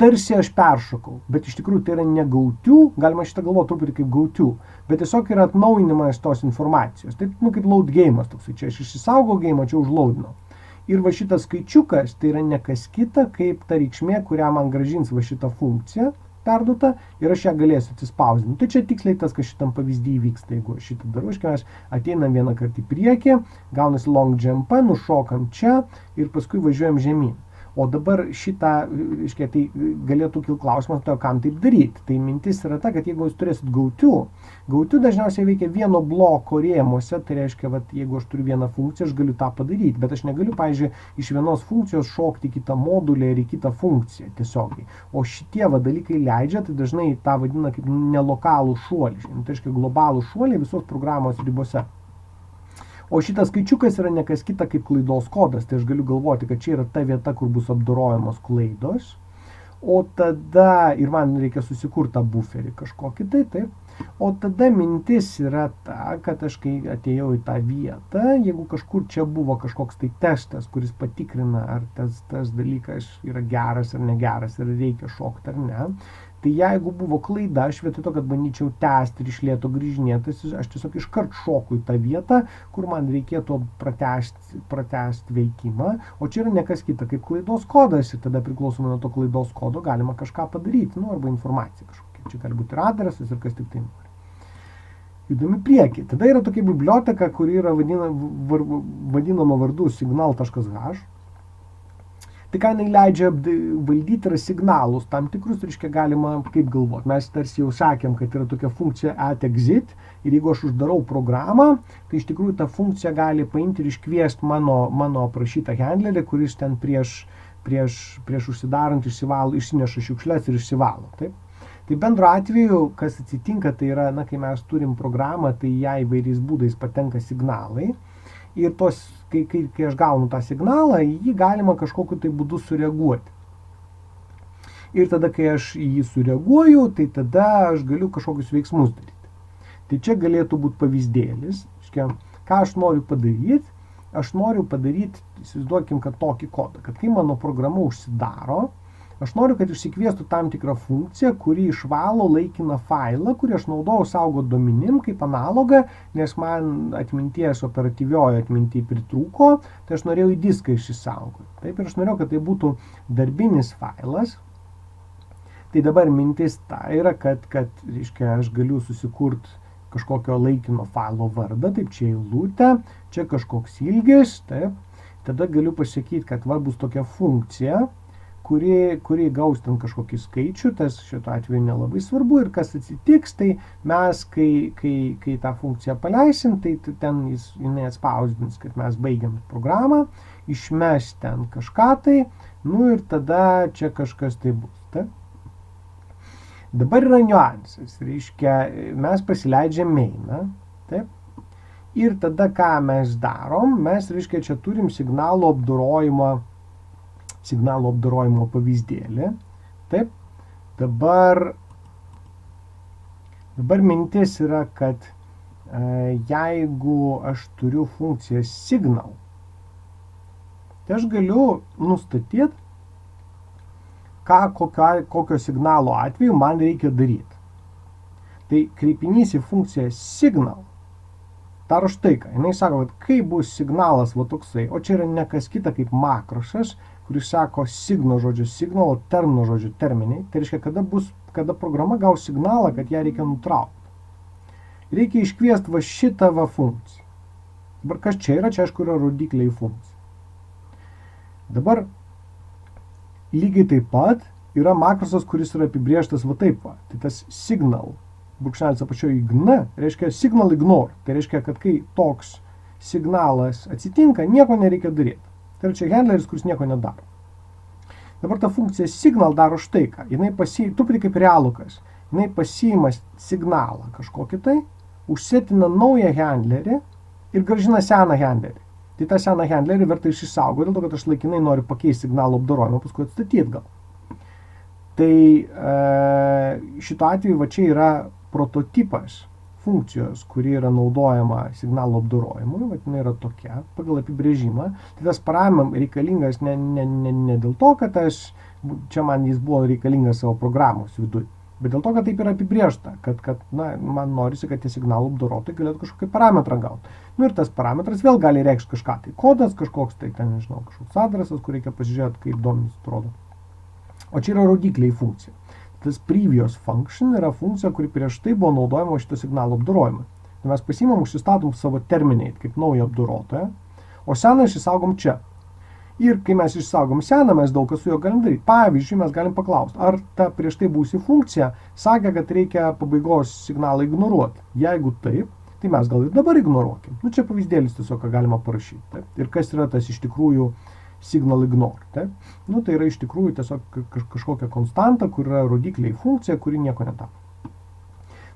Tarsi aš peršokau, bet iš tikrųjų tai yra ne go-to, galima šitą galvoti truputį kaip go-to, bet tiesiog yra atnaujinimas tos informacijos. Tai kaip load game'as toksai, čia aš išsisaugau game'ą, čia užloadinau. Ir va šitas skaičiukas tai yra ne kas kita, kaip ta reikšmė, kurią man grąžins va šitą funkciją perduota ir aš ją galėsiu atsispausdinti. Tai čia tiksliai tas, kas šitam pavyzdyje vyksta, jeigu aš šitą darau, mes ateinam vieną kartą į priekį, gaunasi longjump, nušokam čia ir paskui važiuojam žemyn. O dabar šitą, tai galėtų kilti klausimas, kam taip daryti. Tai mintis yra ta, kad jeigu jūs turėsit go-to dažniausiai veikia vieno bloko rėmuose, tai reiškia, jeigu aš turiu vieną funkciją, aš galiu tą padaryti, bet aš negaliu, pavyzdžiui, iš vienos funkcijos šokti į kitą modulį ir į kitą funkciją tiesiogiai. O šitie dalykai leidžia, tai dažnai tą vadina kaip nelokalų šuolį, tai reiškia globalų šuolį visos programos ribose. O šitas skaičiukas yra ne kas kita kaip klaidos kodas, tai aš galiu galvoti, kad čia yra ta vieta, kur bus apdorojamos klaidos, o tada ir man reikia susikurti tą buferį kažkokį taip. O tada mintis yra ta, kad aš kai atėjau į tą vietą, jeigu kažkur čia buvo kažkoks tai testas, kuris patikrina, ar tas dalykas yra geras ar negeras, ar reikia šokti ar ne, tai jeigu buvo klaida, aš vietoj to, kad bandyčiau tęsti ir iš lėto grįžinėtis, aš tiesiog iškart šoku į tą vietą, kur man reikėtų pratęsti veikimą, o čia yra ne kas kita kaip klaidos kodas ir tada priklausomai nuo to klaidos kodo galima kažką padaryti, arba informacija kažkokia. Čia gali būti ir adresas ir kas tik tai nori. Judami priekį. Tada yra tokia biblioteka, kuri yra vadinama vardu signal.h. Tai ką jinai leidžia valdyti yra signalus tam tikrus, reiškia galima kaip galvoti. Mes tarsi jau sakėm, kad yra tokia funkcija @exit ir jeigu aš uždarau programą, tai iš tikrųjų ta funkcija gali paimti ir iškviesti mano aprašytą handlerį, kuris ten prieš užsidarant išsineša šiukšles ir išsivalo. Taip? Tai bendro atveju, kas atsitinka, tai yra, kai mes turim programą, tai ją įvairiais būdais patenka signalai. Ir kai aš gaunu tą signalą, jį galima kažkokiu tai būdu sureaguoti. Ir tada, kai aš į jį sureaguoju, tai tada aš galiu kažkokius veiksmus daryti. Tai čia galėtų būti pavyzdėlis. Ką aš noriu padaryti? Aš noriu padaryti, įsivaizduokim, kad tokį kodą, kad kai mano programa užsidaro, aš noriu, kad išsikviestų tam tikrą funkciją, kuri išvalo laikiną failą, kurį aš naudojau saugot duomenim kaip analogą, nes man atminties operatyviojo atmintyje pritrūko, tai aš norėjau į diską išsisaugoti. Taip, ir aš norėjau, kad tai būtų darbinis failas. Tai dabar mintis ta yra, kad reiškia, aš galiu susikurti kažkokio laikino failo vardą, taip čia eilutė, čia kažkoks ilgis, taip. Tada galiu pasakyti, kad bus tokia funkcija, kuri gaus ten kažkokį skaičių, tas šito atveju nelabai svarbu ir kas atsitiks, tai mes, kai tą funkciją paleisim, tai ten jinai atspausdins, kad mes baigiam programą, išmes ten kažką tai, ir tada čia kažkas tai bus. Ta? Dabar yra niuansas, reiškia, mes pasileidžiam mainą, taip, ir tada ką mes darom, mes, reiškia, čia turim signalo apdorojimo pavyzdėlį. Taip, dabar mintis yra, kad jeigu aš turiu funkciją signal, tai aš galiu nustatyti, kokio signalo atveju man reikia daryti. Tai kreipinys į funkciją signal daro štai ką. Jinai sako, kad kai bus signalas toksai, o čia yra ne kas kita kaip makrosas, kuris sako signo žodžio signal, o termino žodžio terminiai. Tai reiškia, kada programa gaus signalą, kad ją reikia nutraukti. Reikia iškviesti šitą funkciją. Dabar kas čia yra? Čia aišku yra rodikliai funkcija. Dabar lygiai taip pat yra makrosas, kuris yra apibrėžtas taip. Tai tas signal, brūkšnelis apačioje ign, reiškia signal ignore. Tai reiškia, kad kai toks signalas atsitinka, nieko nereikia daryti. Tai yra čia handleris, kuris nieko nedaro. Dabar ta funkcija signal daro štai ką. Jinai truputį kaip realukas. Jinai pasiima signalą kažkokį tai, užsetina naują handlerį ir grąžina seną handlerį. Tai tą seną handlerį verta išsaugoti, dėl to, kad aš laikinai noriu pakeisti signalo apdorojimą, paskui atstatyti gal. Tai šito atveju čia yra prototipas funkcijos, kuri yra naudojama signalo apdorojimui, jinai yra tokia, pagal apibrėžimą. Tai tas param reikalingas ne dėl to, kad čia man jis buvo reikalingas savo programos viduje, bet dėl to, kad taip yra apibrėžta, kad man norisi, kad tie signalų apdorotojai galėtų kažkokį parametrą gauti. Ir tas parametras vėl gali reikšti kažką, tai kodas kažkoks, tai ten, nežinau, kažkoks adresas, kur reikia pasižiūrėti, kaip duomenys atrodo. O čia yra rodikliai funkcija. Tas previous function yra funkcija, kuri prieš tai buvo naudojama šito signalo apdorojimui. Tai mes pasiimam, užsistatom savo terminate kaip naują apdorotoją, o seną išsaugom čia. Ir kai mes išsaugom seną, mes daug kas su juo galim daryti. Pavyzdžiui, mes galim paklausti, ar ta prieš tai būsi funkcija sakė, kad reikia pabaigos signalą ignoruoti. Jeigu taip, tai mes gal ir dabar ignoruokim. Čia pavyzdėlis tiesiog, ką galima parašyti. Taip? Ir kas yra tas iš tikrųjų signal ignore. Taip? Tai yra iš tikrųjų tiesiog kažkokia konstanta, kur yra rodikliai funkcija, kuri nieko nedaro.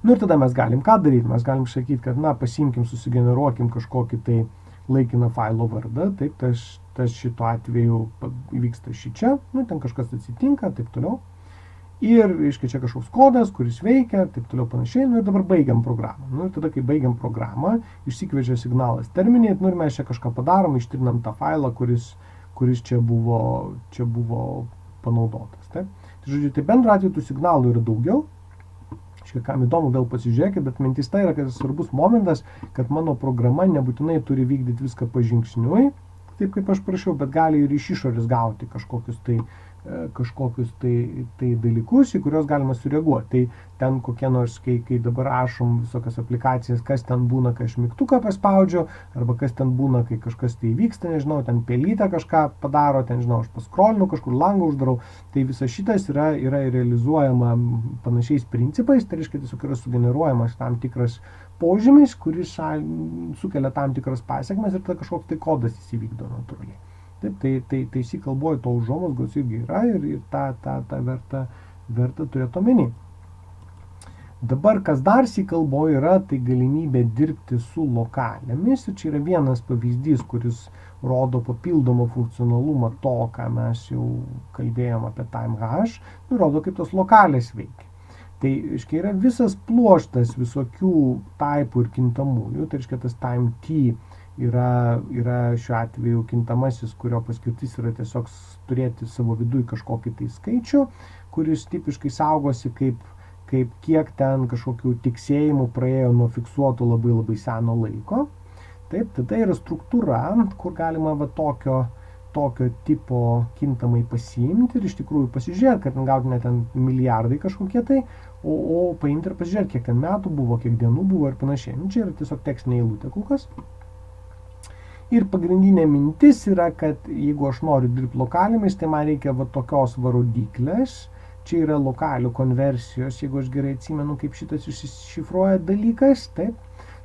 Ir tada mes galim ką daryti? Mes galim sakyti, kad pasiimkim, susigeneruokim kažkokį tai laikiną failo vardą. Taip, tas šito atveju įvyksta šičia, ten kažkas atsitinka, taip toliau. Ir, reiškia, čia kažkoks kodas, kuris veikia, taip toliau panašiai, ir dabar baigiam programą. Ir tada, kai baigiam programą, išsikviečia signalas terminate, ir mes čia kažką padarom, ištrinam tą failą, kuris čia buvo panaudotas. Taip? Tai, žodžiu, tai bendru atveju tų signalų yra daugiau. Kam įdomu, vėl pasižiūrėkit, bet mintis tai yra, kad svarbus momentas, kad mano programa nebūtinai turi vykdyti viską pažingsniui, taip kaip aš prašiau, bet gali ir iš išorės gauti kažkokius tai dalykus, į kuriuos galima sureaguoti. Tai ten kokie nors, kai dabar rašom visokias aplikacijas, kas ten būna, kai aš mygtuką paspaudžiu, arba kas ten būna, kai kažkas tai vyksta, nežinau, ten pelytę kažką padaro, ten, žinau, aš paskrolinu, kažkur langą uždarau, tai visa šitas yra realizuojama panašiais principais, tai reiškia tiesiog yra sugeneruojamas tam tikras požymis, kuris sukelia tam tikras pasiekmes ir tada kažkoks tai kodas įsivykdo natūraliai. Taip, tai šį kalboje to užuomazgos irgi yra ir tą verta turėti omeny. Dabar, kas dar šį kalboje yra, tai galimybė dirbti su lokalėmis. Ir čia yra vienas pavyzdys, kuris rodo papildomą funkcionalumą to, ką mes jau kalbėjom apie TimeHash, rodo, kaip tos lokalės veikia. Tai, reiškia, yra visas pluoštas visokių taipų ir kintamųjų, tai reiškia, tas TimeT yra šiuo atveju kintamasis, kurio paskirtis yra tiesiog turėti savo viduje kažkokį tai skaičių, kuris tipiškai saugosi kaip kiek ten kažkokių tiksėjimų praėjo nuo fiksuoto labai labai seno laiko. Taip, tada yra struktūra, kur galima tokio tipo kintamai pasiimti ir iš tikrųjų pasižiūrėti, kad gauti net ten milijardai kažkokie tai, o paimti ir pasižiūrėti, kiek ten metų buvo, kiek dienų buvo ir panašiai. Čia yra tiesiog tekstinė eilutė kol kas. Ir pagrindinė mintis yra, kad jeigu aš noriu dirbti lokalėmis, tai man reikia tokios rodiklės. Čia yra lokalių konversijos, jeigu aš gerai atsimenu, kaip šitas išsišifruoja dalykas. Taip.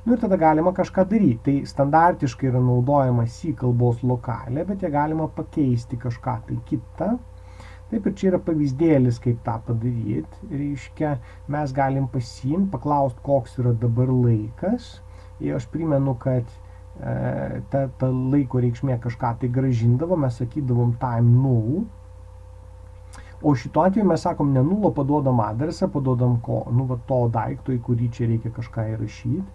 Ir tada galima kažką daryti. Tai standartiškai yra naudojama C kalbos lokalė, bet ją galima pakeisti kažką tai kitą. Taip, ir čia yra pavyzdėlis, kaip tą padaryti. Reiškia, mes galim pasiimti, paklausti, koks yra dabar laikas. Ir aš primenu, kad ta laiko reikšmė kažką tai gražindavo, mes sakydavom time null, o šituo atveju mes sakom ne null, paduodam adresą, paduodam to daikto, į kurį čia reikia kažką įrašyti.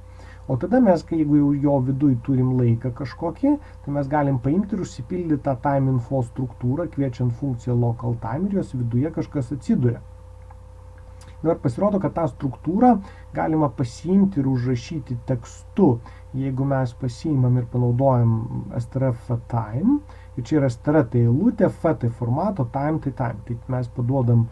O tada mes, jeigu jau jo viduj turim laiką kažkokį, tai mes galim paimti ir užsipildyti tą time info struktūrą, kviečiant funkciją local time ir jos viduje kažkas atsiduria. Ir pasirodo, kad tą struktūrą galima pasiimti ir užrašyti tekstu, jeigu mes pasiimam ir panaudojam strf time, ir čia yra str tai eilutė, f tai formato, time tai time. Tai mes paduodam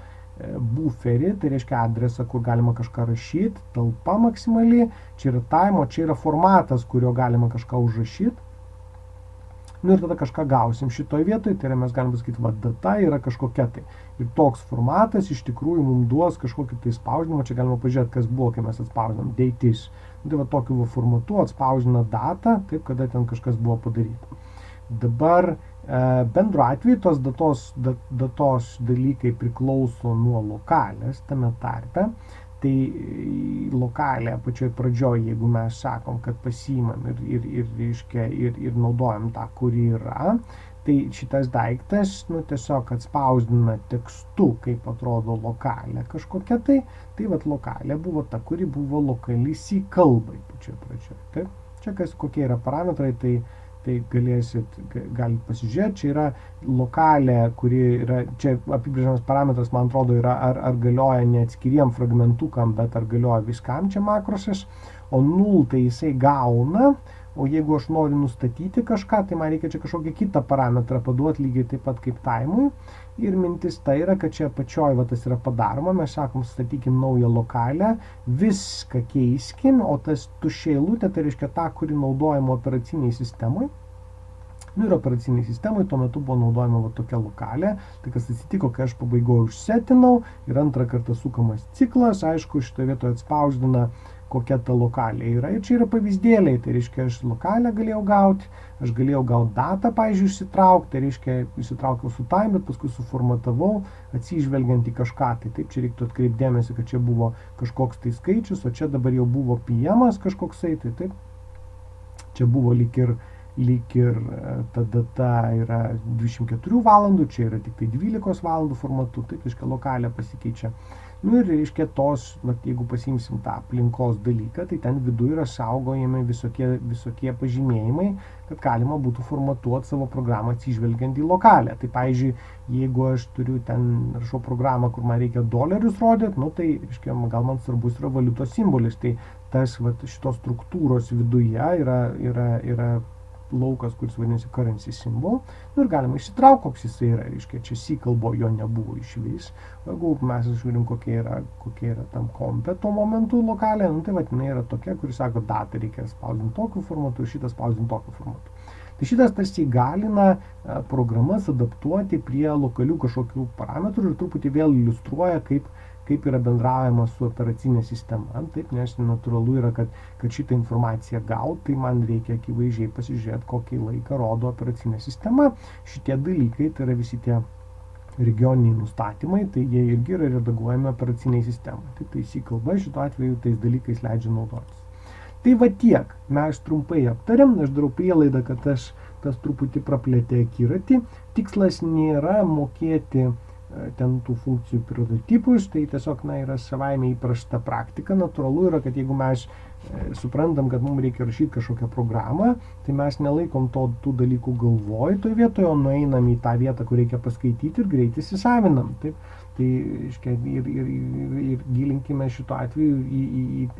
buferį, tai reiškia adresą, kur galima kažką rašyti, talpa maksimaliai, čia yra time, o čia yra formatas, kurio galima kažką užrašyti. Ir tada kažką gausim šitoj vietoj, tai yra mes galim pasakyti, data yra kažkokia tai. Ir toks formatas iš tikrųjų mums duos kažkokį tai spausdinimą, čia galima pažiūrėti, kas buvo, kai mes atspausdinam, date is. Tai tokiu formatu atspausdina datą, taip, kada ten kažkas buvo padaryta. Dabar bendru atveju tos datos dalykai priklauso nuo lokalės tame tarpe. Tai lokalė pačioj pradžioj, jeigu mes sakom, kad pasiimam ir naudojam tą, kuri yra, tai šitas daiktas tiesiog atspausdina tekstu, kaip atrodo lokalė kažkokia tai lokalė buvo ta, kuri buvo lokali C kalbai pačioj pradžioj. Taip? Čia kokie yra parametrai, tai galit pasižiūrėti, čia yra lokalė, kuri yra, čia apibrėžiamas parametras, man atrodo, yra ar galioja ne atskiriem fragmentukam, bet ar galioja viskam čia makrosas, o null tai jisai gauna, o jeigu aš noriu nustatyti kažką, tai man reikia čia kažkokį kitą parametrą paduoti lygiai taip pat kaip time'ui. Ir mintis tai yra, kad čia apačioj tas yra padaroma, mes sakom, statykim naują lokalę, viską keiskim, o tas tuščia eilutė, tai reiškia tą, kuri naudojama operaciniai sistemai. Ir operaciniai sistemai tuo metu buvo naudojama tokia lokalė, tai kas atsitiko, kai aš pabaigoje užsetinau ir antrą kartą sukamas ciklas, aišku, šitoje vietoje atspausdina kokia ta lokalė yra. Ir čia yra pavyzdėliai, tai reiškia, aš lokalę galėjau gauti, aš galėjau gauti datą, pavyzdžiui, išsitraukti, tai reiškia, išsitraukiau su time, bet paskui suformatavau, atsižvelgiant į kažką. Tai taip, čia reiktų atkreipti dėmesį, kad čia buvo kažkoks tai skaičius, o čia dabar jau buvo PM-as kažkoksai, tai taip. Čia buvo lyg ir lyg ir ta data yra 24 valandų, čia yra tik tai 12 valandų formatu, tai reiškia lokalė pasikeičia. Nu ir reiškia jeigu pasimsim tą aplinkos dalyką, tai ten viduje yra saugojami visokie pažymėjimai, kad galima būtų formatuoti savo programą atsižvelgiant į lokalę. Tai pavyzdžiui, jeigu aš turiu rašau programą, kur man reikia dolerius rodyti, tai reiškia, gal man svarbus yra valiutos simbolis. Tai tas šitos struktūros viduje yra laukas, kuris vadinasi currency symbol, ir galima išsitraukti, koks jisai yra, reiškia, čia C kalboje jo nebuvo išvis, jeigu mes žiūrim, kokie yra tam kompe tuo momentu lokalė, tai jinai yra tokia, kuri sako, datą reikia spausdinti tokiu formatu, šitas spausdinti tokiu formatu. Tai šitas tarsi įgalina programas adaptuoti prie lokalių kažkokių parametrų ir truputį vėl iliustruoja, kaip yra bendraujama su operacinė sistema. Taip, nes natūralu yra, kad šitą informaciją gauti, tai man reikia akivaizdžiai pasižiūrėti, kokį laiką rodo operacinė sistema. Šitie dalykai, tai yra visi tie regioniniai nustatymai, tai jie irgi yra redaguojami operaciniai sistemai. Tai C kalba šituo atveju tais dalykais leidžia naudotis. Tai va tiek, mes trumpai aptariam, aš darau prielaidą, kad tas truputį praplėtė akiratį. Tikslas nėra mokėti ten tų funkcijų prototipus, tai tiesiog yra savaime įprasta praktika. Natūralu yra, kad jeigu mes suprantam, kad mums reikia rašyti kažkokią programą, tai mes nelaikom tų dalykų galvoj toj vietoje, o nueinam į tą vietą, kur reikia paskaityti ir greit įsisavinam. Taip? Tai ir gilinkime šituo atveju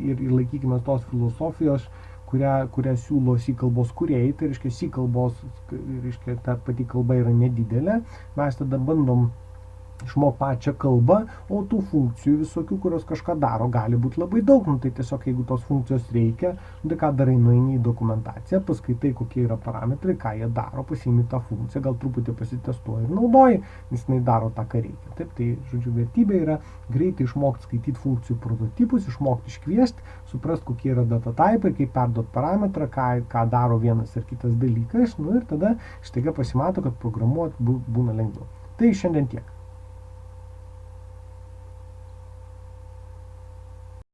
ir laikykime tos filosofijos, kurią siūlo C kalbos kūrėjai. Tai reiškia, C kalbos, ta pati kalba yra nedidelė, mes tada bandom išmok pačią kalbą, o tų funkcijų visokių, kurios kažką daro, gali būti labai daug. Tai tiesiog, jeigu tos funkcijos reikia, tai ką darai, nueini į dokumentaciją, paskaitai, kokie yra parametrai, ką jie daro, pasiimi tą funkciją, gal truputį pasitestuoji ir naudoji, nes jinai daro tą, ką reikia. Taip, tai, žodžiu, vertybė yra greitai išmokti skaityti funkcijų prototipus, išmokti iškviesti, suprasti, kokie yra data typai, kaip perduoti parametrą, ką daro vienas ar kitas dalykas, ir tada staiga pasimato, kad programuoti būna lengviau. Tai šiandien tiek.